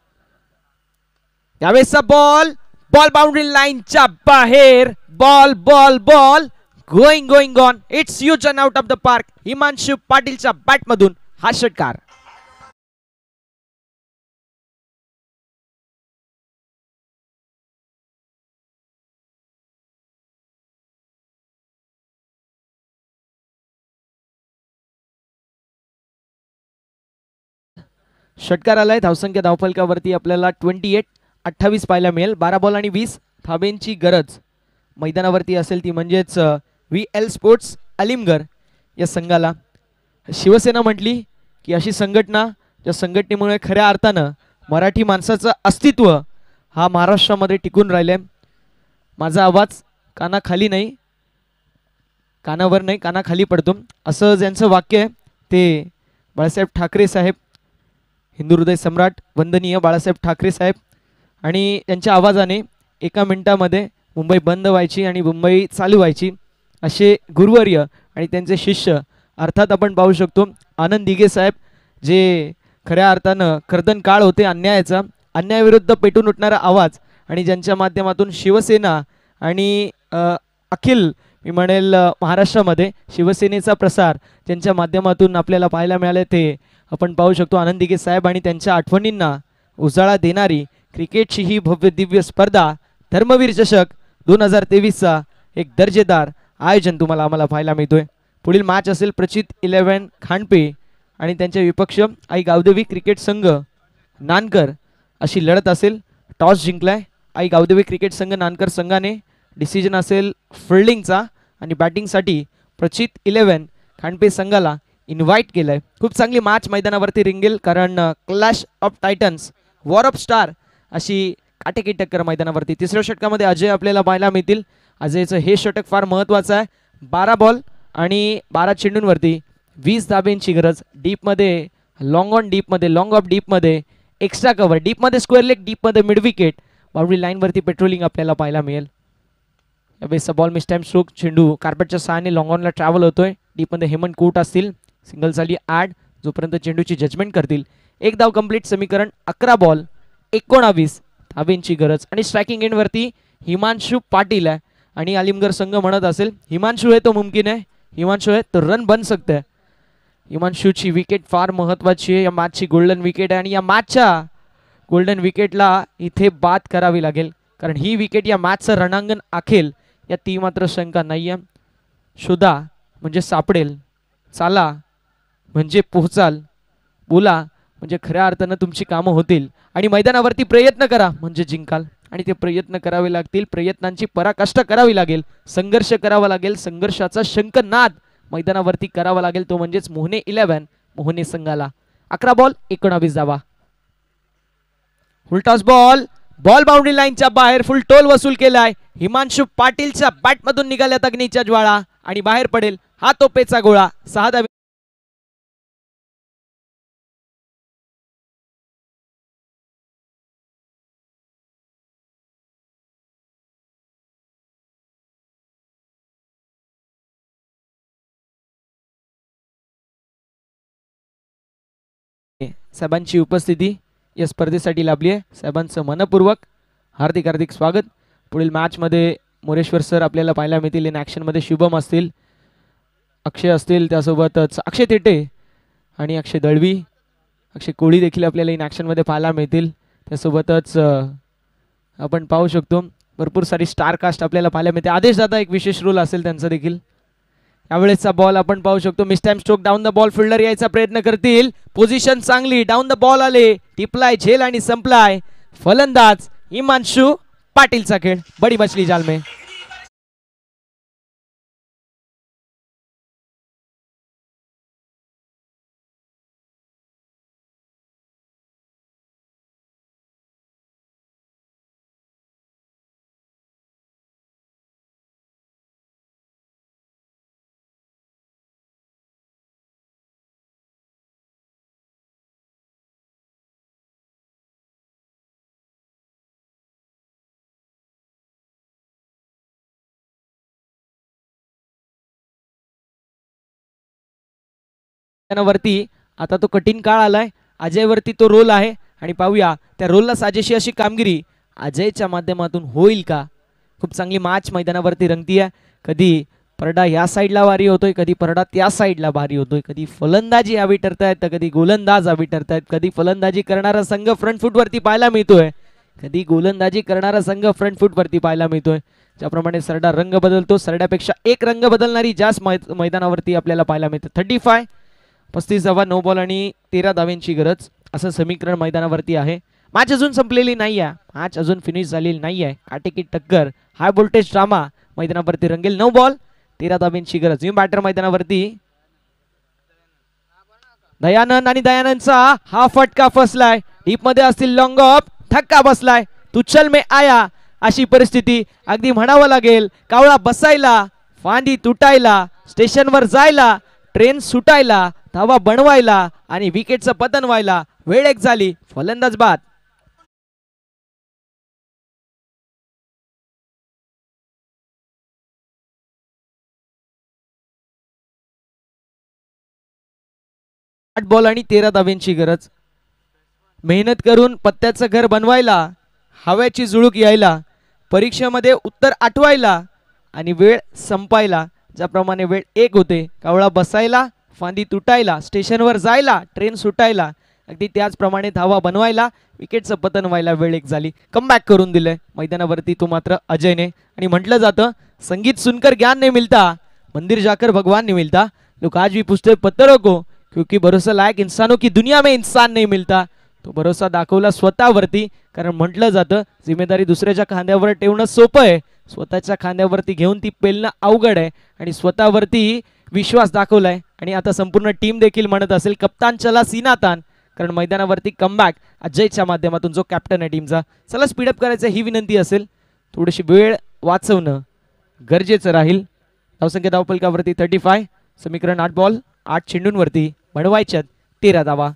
Speaker 2: यावेळेसचा बॉल, बॉल बाउंड्री लाईनच्या बाहेर. Ball ball ball going going on. It's huge and out of the park. Himanshu पाटीलच्या बॅट मधून हा षटकार. षटकार आलाय. धावसंख्या धावफलकावरती आपल्याला 28 पाहायला मिळेल. 12 बॉल आणि 20 धाब्यांची गरज मैदानावरती असेल ती म्हणजेच VL स्पोर्ट्स अलीमगड या संघाला. शिवसेना म्हटली की अशी संघटना ज्या संघटनेमुळे खऱ्या अर्थानं मराठी माणसाचं अस्तित्व हा महाराष्ट्रामध्ये टिकून राहिलंय. माझा आवाज कानाखाली नाही, कानावर नाही, कानाखाली पडतो असं ज्यांचं वाक्य आहे ते बाळासाहेब ठाकरे साहेब, हिंदू हृदय सम्राट वंदनीय बाळासाहेब ठाकरे साहेब आणि त्यांच्या आवाजाने एका मिनिटामध्ये मुंबई बंद व्हायची आणि मुंबई चालू व्हायची. असे गुरुवर्य आणि त्यांचे शिष्य अर्थात आपण पाहू शकतो आनंद दिघे साहेब, जे खऱ्या अर्थानं कर्दन काळ होते अन्यायाचा, अन्यायाविरुद्ध पेटून उठणारा आवाज आणि ज्यांच्या माध्यमातून शिवसेना आणि अखिल मी म्हणेल महाराष्ट्रामध्ये शिवसेनेचा प्रसार ज्यांच्या माध्यमातून आपल्याला पाहायला मिळाले ते आपण पाहू शकतो आनंद दिघे साहेब. आणि त्यांच्या आठवणींना उजाळा देणारी क्रिकेटची ही भव्य दिव्य स्पर्धा धर्मवीर चषक 2023चा एक दर्जेदार आयोजन तुम्हाला आम्हाला पाहायला मिळतोय. पुढील मॅच असेल प्रचित 11 खांडपे आणि त्यांचे विपक्ष आई गावदेवी क्रिकेट संघ नानकर अशी लढत असेल. टॉस जिंकलाय आई गावदेवी क्रिकेट संघ नानकर संघाने. डिसिजन असेल फिल्डिंगचा आणि बॅटिंगसाठी प्रचित 11 खांडपे संघाला इन्व्हाइट केलंय. खूप चांगली मॅच मैदानावरती रिंगेल, कारण clash of Titans war of star अशी काटेकी टक्कर मैदानावरती. तिसऱ्या षटकामध्ये अजय आपल्याला पाहायला मिळतील. अजयचं हे षटक फार महत्त्वाचं आहे. 12 बॉल आणि 12 चेंडूंवरती 20 धाब्यांची गरज. डीपमध्ये लॉंग ऑन डीपमध्ये लॉंग ऑफ डीपमध्ये एक्स्ट्रा कव्हर, डीपमध्ये स्क्वेअर लेग, डीपमध्ये मिड विकेट, बाउंड्री लाईनवरती पेट्रोलिंग आपल्याला पाहायला मिळेल. यावेळेसचा बॉल मिस टाइम स्ट्रोक, चेंडू कार्पेटच्या सहाय्याने लॉंग ऑनला ट्रॅव्हल होतोय. डीपमध्ये हेमंत कोट असतील. सिंगल झाली ॲड जोपर्यंत चेंडूची जजमेंट करतील. एक धाव कंप्लीट. समीकरण 11 बॉल 19 धाब्यांची गरज. आणि स्ट्रायकिंग एंडवरती हिमांशु पाटील आहे. आणि आलिमगड संघ म्हणत असेल हिमांशु है तो मुमकिन है, हिमांशु है तो रन बन सकते है. हिमांशूची विकेट फार महत्त्वाची आहे. या मॅचची गोल्डन विकेट आहे आणि या मॅचच्या गोल्डन विकेटला इथे बाद करावी लागेल, कारण ही विकेट या मॅचचं रणांगण आखेल या ती मात्र शंका नाही आहे. शोधा म्हणजे सापडेल, चाला म्हणजे पोहोचाल, बोला म्हणजे खऱ्या अर्थानं तुमची कामं होतील आणि मैदानावरती प्रयत्न करा म्हणजे जिंकाल. आणि ते प्रयत्न करावे लागतील. प्रयत्नांची पराकाष्ठा करावी लागेल. संघर्ष करावा लागेल. संघर्षाचा शंखनाद मैदानावरती करावा लागेल. तो म्हणजेच मोहने 11 मोहने संघाला. 11 बॉल 19 धावा. फुलटॉस बॉल, बॉल बाउंड्री लाईनच्या बाहेर फुल टोल वसूल केलाय. हिमांशु पाटीलच्या बॅटमधून निघाल्यात अग्नीच्या ज्वाळा आणि बाहेर पडेल हा तोपेचा गोळा. 6 धावे. साहेबांची उपस्थिती या स्पर्धेसाठी लाभली आहे. साहेबांचं मनपूर्वक हार्दिक हार्दिक स्वागत. पुढील मॅचमध्ये मोरेश्वर सर आपल्याला पाहायला मिळतील. इन ॲक्शनमध्ये शुभम असतील, अक्षय असतील, त्यासोबतच अक्षय तेटे आणि अक्षय दळवी, अक्षय कोळी देखील आपल्याला इन ॲक्शनमध्ये पाहायला मिळतील. त्यासोबतच आपण पाहू शकतो भरपूर सारी स्टार कास्ट आपल्याला पाहायला मिळते. आदेश दादा एक विशेष रोल असेल त्यांचा देखील. यावेळेसचा बॉल आपण पाहू शकतो miss time stroke. Down the ball fielder यायचा प्रयत्न करतील. पोझिशन चांगली, डाऊन द बॉल आले, टिपलाय झेल आणि संपलाय. फलंदाज हिमांशु पाटीलचा खेळ. बडी मछली जाल में. वरती आता तो कठीण काळ आलाय. अजयवरती तो रोल आहे आणि पाहूया त्या रोलला साजेशी अशी कामगिरी अजयच्या माध्यमातून होईल का. खूप चांगली मॅच मैदानावरती रंगतीये. कधी परडा या साईडला भारी होतोय, कधी परडा त्या साईडला भारी होतोय, कधी फलंदाजी हवी ठरतायत तर कधी गोलंदाज हवी ठरतायत, कधी फलंदाजी करणारा संघ फ्रंट फूट वरती पाहायला मिळतोय, कधी गोलंदाजी करणारा संघ फ्रंट फूट वरती पाहायला मिळतोय. ज्याप्रमाणे सरडा रंग बदलतो, सरड्यापेक्षा एक रंग बदलणारी जास्त मैदानावरती आपल्याला पाहायला मिळते. 35 धावा 9 बॉल आणि 13 धाव्यांची गरज असं समीकरण मैदानावरती आहे. मॅच अजून संपलेली नाही आहे, मॅच अजून फिनिश झालेली नाही आहे. काटेकी टक्कर, हाय व्होल्टेज ड्रामा मैदानावरती रंगेल. 9 बॉल 13 धाव्यांची गरज. न्यू बॅटर मैदानावरती दयानंद आणि दयानंदचा हा फटका फसलाय. डीप मध्ये असतील लॉंग ऑफ, धक्का बसलाय. तुचल में आया अशी परिस्थिती अगदी म्हणावं लागेल. कावळा बसायला, फांदी तुटायला, स्टेशनवर जायला, ट्रेन सुटायला, धावा बनवायला आणि विकेटचं पतन व्हायला वेळ एक झाली. फलंदाज बाद. 8 बॉल आणि 13 धाव्यांची गरज. मेहनत करून पत्त्याचं घर बनवायला, हव्याची झुळूक यायला, परीक्षेमध्ये उत्तर आठवायला आणि वेळ संपायला. ज्याप्रमाणे वेळ एक होते, कावळा बसायला, फांदी तुटायला, स्टेशनवर जायला, ट्रेन सुटायला, अगदी त्याचप्रमाणे धावा बनवायला, विकेटचं पतन व्हायला वेळ एक झाली. कमबॅक करून दिलंय मैदानावरती तो मात्र अजयने. आणि म्हटलं जातं, संगीत सुनकर ज्ञान नहीं मिलता, मंदिर जाकर भगवान नहीं मिलता. लोग आज भी पूछते पत्थरों को, क्योंकि भरोसा लायक इंसानों की दुनिया में इंसान नहीं मिलता. तो भरोसा दाखवला स्वतःवरती. कारण म्हटलं जातं, जिम्मेदारी दुसऱ्याच्या खांद्यावर ठेवणं सोपं आहे, स्वतःच्या खांद्यावरती घेऊन ती पेलणं अवघड आहे. आणि स्वतःवरती विश्वास दाखवलाय. आणि आता संपूर्ण टीम देखील म्हणत असेल, कप्तान चला सीना तान. कारण मैदानावरती कमबॅक अजयच्या माध्यमातून, जो कॅप्टन आहे टीमचा. चला स्पीडअप करायचं ही विनंती असेल. थोडीशी वेळ वाचवणं गरजेचं राहील. धावसंख्या धावफलकावरती 35. समीकरण 8 बॉल 8 चेंडूंवरती बनवायच्यात 13 धावा.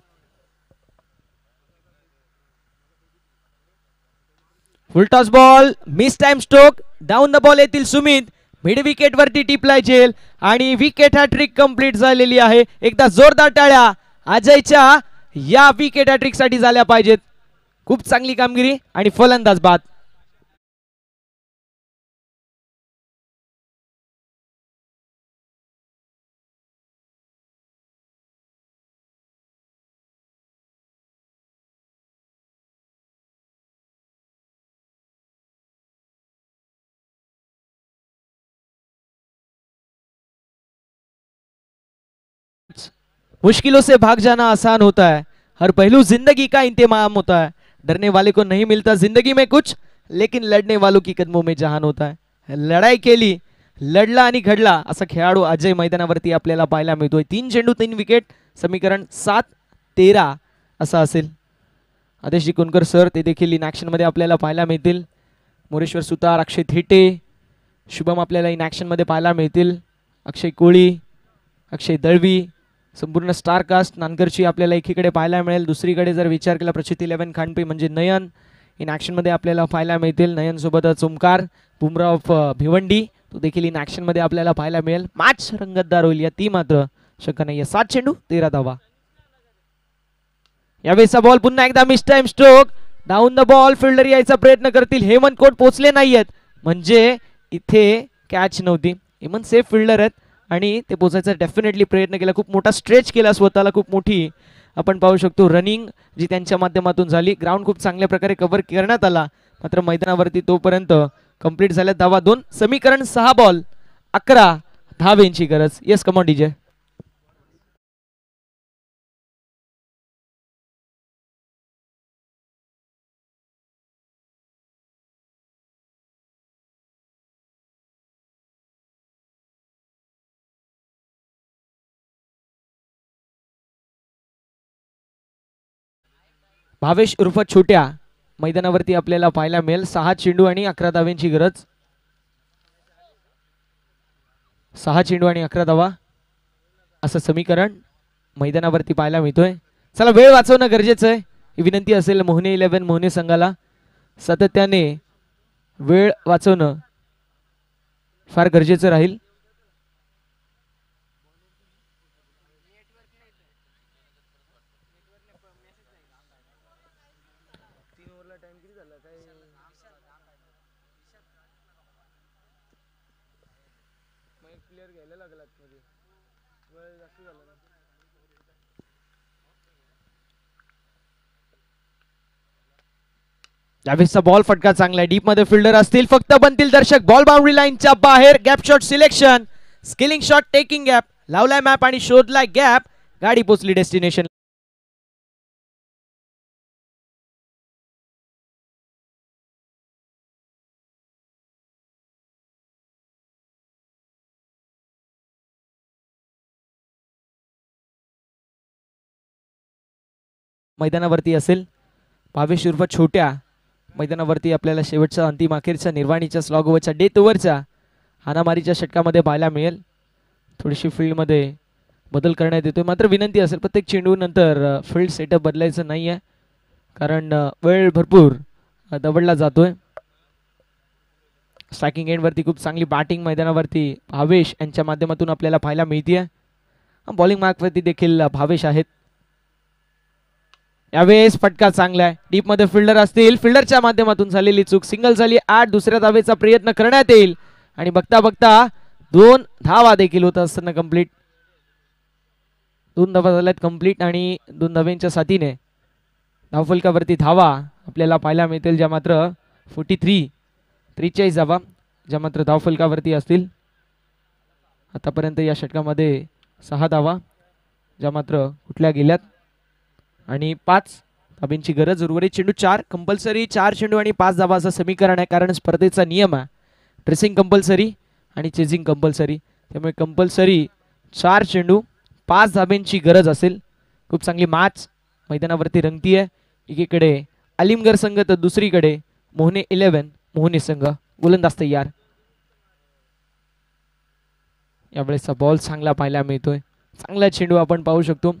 Speaker 2: फुल toss ball, mistime stroke, down the ball येतील सुमित. मिड विकेट वरती टिपलाय झेल आणि विकेट हॅट्रिक कंप्लीट झालेली आहे. एकदा जोरदार टाळ्या अजयच्या या विकेट हॅट्रिक साठी झाल्या पाहिजेत. खूप चांगली कामगिरी आणि फलंदाज बाद. मुश्किलों से भाग जाना आसान होता है, हर पहलू जिंदगी का इंतमाम होता है. डरने वाले को नहीं मिलता जिंदगी में कुछ, लेकिन लढने वालों की कदमों में जहान होता है. लढाई केली, लढला आणि घडला असा खेळाडू अजय मैदानावरती आपल्याला पाहायला मिळतोय. 3 चेंडू 3 विकेट. समीकरण 7-13 असं असेल. आदेश जिकुनकर सर ते देखील इन ॲक्शन मध्ये आपल्याला पाहायला मिळतील. मोरेश्वर सुतार, अक्षय थिटे, शुभम आपल्याला इन ॲक्शन मध्ये पाहायला मिळतील. अक्षय कोळी, अक्षय दळवी, संपूर्ण स्टार कास्ट नानकरची आपल्याला एकीकडे पाहायला मिळेल. दुसरीकडे जर विचार केला प्रचित 11 खांडपे म्हणजे नयन इन ॲक्शन मध्ये आपल्याला पाहायला मिळतील. नयन सोबतच ओमकार, बुमराव ऑफ भिवंडी तो देखील इन ॲक्शन मध्ये आपल्याला पाहायला मिळेल. मॅच रंगतदार होईल या ती मात्र शंका नाही. 7 चेंडू 13 धावा. यावेळेचा बॉल पुन्हा एकदा miss time stroke, down the ball. Fielder यायचा प्रयत्न करतील. हेमंत कोट पोहोचले नाहीयेत, म्हणजे इथे कॅच नव्हती. हेमंत सेफ फिल्डर आहेत आणि ते पोचायचा डेफिनेटली प्रयत्न केला. खूप मोठा स्ट्रेच केला स्वतःला, खूप मोठी आपण पाहू शकतो रनिंग जी त्यांच्या माध्यमातून झाली. ग्राउंड खूप चांगल्या प्रकारे कव्हर करण्यात आला, मात्र मैदानावरती तोपर्यंत कंप्लीट झाल्या धावा 2. समीकरण 6 बॉल 11 धावेंची गरज. Yes come on DJ. भावेश उर्फ छोट्या मैदानावरती आपल्याला पाहायला मिळेल. 6 चेंडू आणि 11 धाव्यांची गरज. 6 चेंडू आणि 11 धावा असं समीकरण मैदानावरती पाहायला मिळतोय. चला वेळ वाचवणं गरजेचं आहे ही विनंती असेल मोहने 11 मोहने संघाला. सातत्याने वेळ वाचवणं फार गरजेचं राहील. यावेळेचा बॉल फटका चांगला आहे. डीप मध्ये फिल्डर असतील, फक्त बनतील दर्शक. बॉल बाउंड्री लाईनच्या बाहेर. Gap shot selection, skilling shot, taking gap. लावलाय मॅप आणि शोधलाय गॅप. गाडी पोचली डेस्टिनेशन. मैदानावरती असेल भावेश उर्फ छोट्या. मैदानावरती आपल्याला शेवटचा अंतिम अखेरच्या निर्वाणीच्या स्लॉग ओव्हरच्या डेथ ओव्हरच्या हाणामारीच्या षटकामध्ये पाहायला मिळेल. थोडीशी फील्डमध्ये बदल करण्यात येतोय, मात्र विनंती असेल प्रत्येक चेंडू नंतर फील्ड सेटअप बदलायचं नाही आहे, कारण वेळ भरपूर दवडला जातोय. स्ट्रायकिंग एंडवरती खूप चांगली बॅटिंग मैदानावरती भावेश यांच्या माध्यमातून आपल्याला पाहायला मिळते. बॉलिंग मार्कवरती देखील भावेश आहेत. यावेळेस फटका चांगला आहे. डीप मध्ये फिल्डर असतील, फिल्डरच्या माध्यमातून झालेली चूक, सिंगल झाली. 8 दुसऱ्या धावेचा प्रयत्न करण्यात येईल आणि बघता बघता 2 धावा देखील होत असताना कंप्लीट. 2 धावा झाल्यात कंप्लीट आणि 2 धाव्यांच्या साथीने धावफलकावरती धावा आपल्याला पाहायला मिळतील, ज्या मात्र 43 धावा ज्या मात्र धावफलकावरती असतील. आतापर्यंत या षटकामध्ये 6 धावा ज्या मात्र कुठल्या गेल्यात आणि 5 धाब्यांची गरज. उर्वरित चेंडू 4 कंपल्सरी. 4 चेंडू आणि 5 धावा असं समीकरण आहे, कारण स्पर्धेचा नियम आहे ड्रेसिंग कंपल्सरी आणि चेजिंग कंपल्सरी. त्यामुळे कंपल्सरी 4 चेंडू 5 धाब्यांची गरज असेल. खूप चांगली मॅच मैदानावरती रंगतीये. एकीकडे अलिमगड संघ तर दुसरीकडे मोहने 11 मोहने संघ. गोलंदाज तयार. यावेळेसचा बॉल चांगला पाहायला मिळतोय. चांगला चेंडू आपण पाहू शकतो.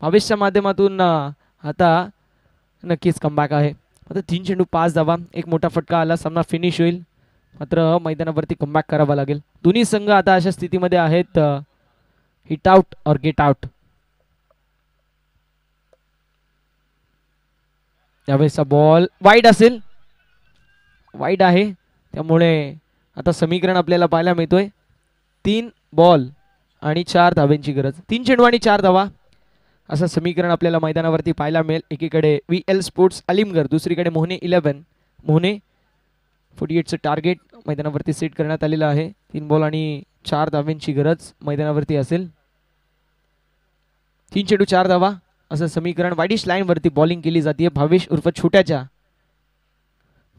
Speaker 2: भावेशच्या माध्यमातून आता नक्कीच कमबॅक आहे. आता 3 चेंडू 5 धावा. एक मोठा फटका आला, सामना फिनिश होईल. मात्र मैदानावरती कमबॅक करावा लागेल. दोन्ही संघ आता अशा स्थितीमध्ये आहेत, हिट आउट और गेट आउट. यावेळेसचा बॉल वाईड असेल, वाईड आहे. त्यामुळे आता समीकरण आपल्याला पाहायला मिळतोय 3 बॉल आणि 4 धाब्यांची गरज. 3 चेंडू आणि 4 धावा असं समीकरण आपल्याला मैदानावरती पाहायला मिळेल. एकीकडे VL स्पोर्ट्स अलिमगड, दुसरीकडे मोहने 11 मोहने. 48चं टार्गेट मैदानावरती सेट करण्यात आलेलं आहे. 3 बॉल आणि 4 धाब्यांची गरज मैदानावरती असेल. 3 चेंडू 4 धावा असं समीकरण. वाईडिश लाईन वरती बॉलिंग केली जाते. भावेश उर्फ छोट्याच्या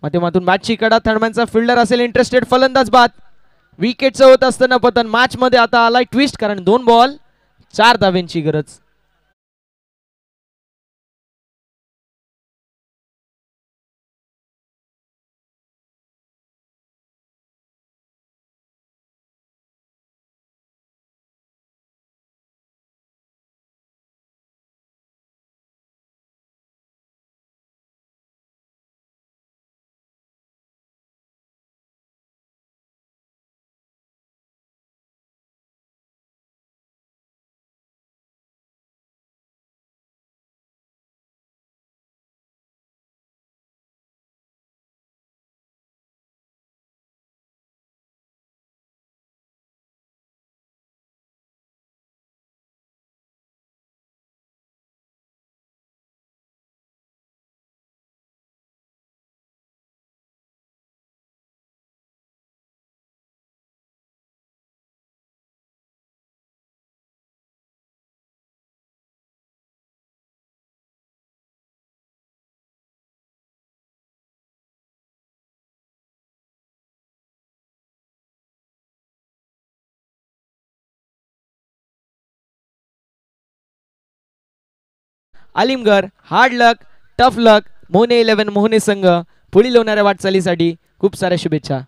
Speaker 2: माध्यमातून मॅचची कडा. थर्डमॅनचा फिल्डर असेल इंटरेस्टेड. फलंदाज बाद. विकेटचं होत असताना पतन. मॅच मध्ये आता आलाय ट्विस्ट, कारण 2 बॉल 4 धाव्यांची गरज. अलिमगड हार्ड लक, टफ लक. मोहने 11 मोहने संघ पुढील होणाऱ्या वाटचालीसाठी खूप साऱ्या शुभेच्छा.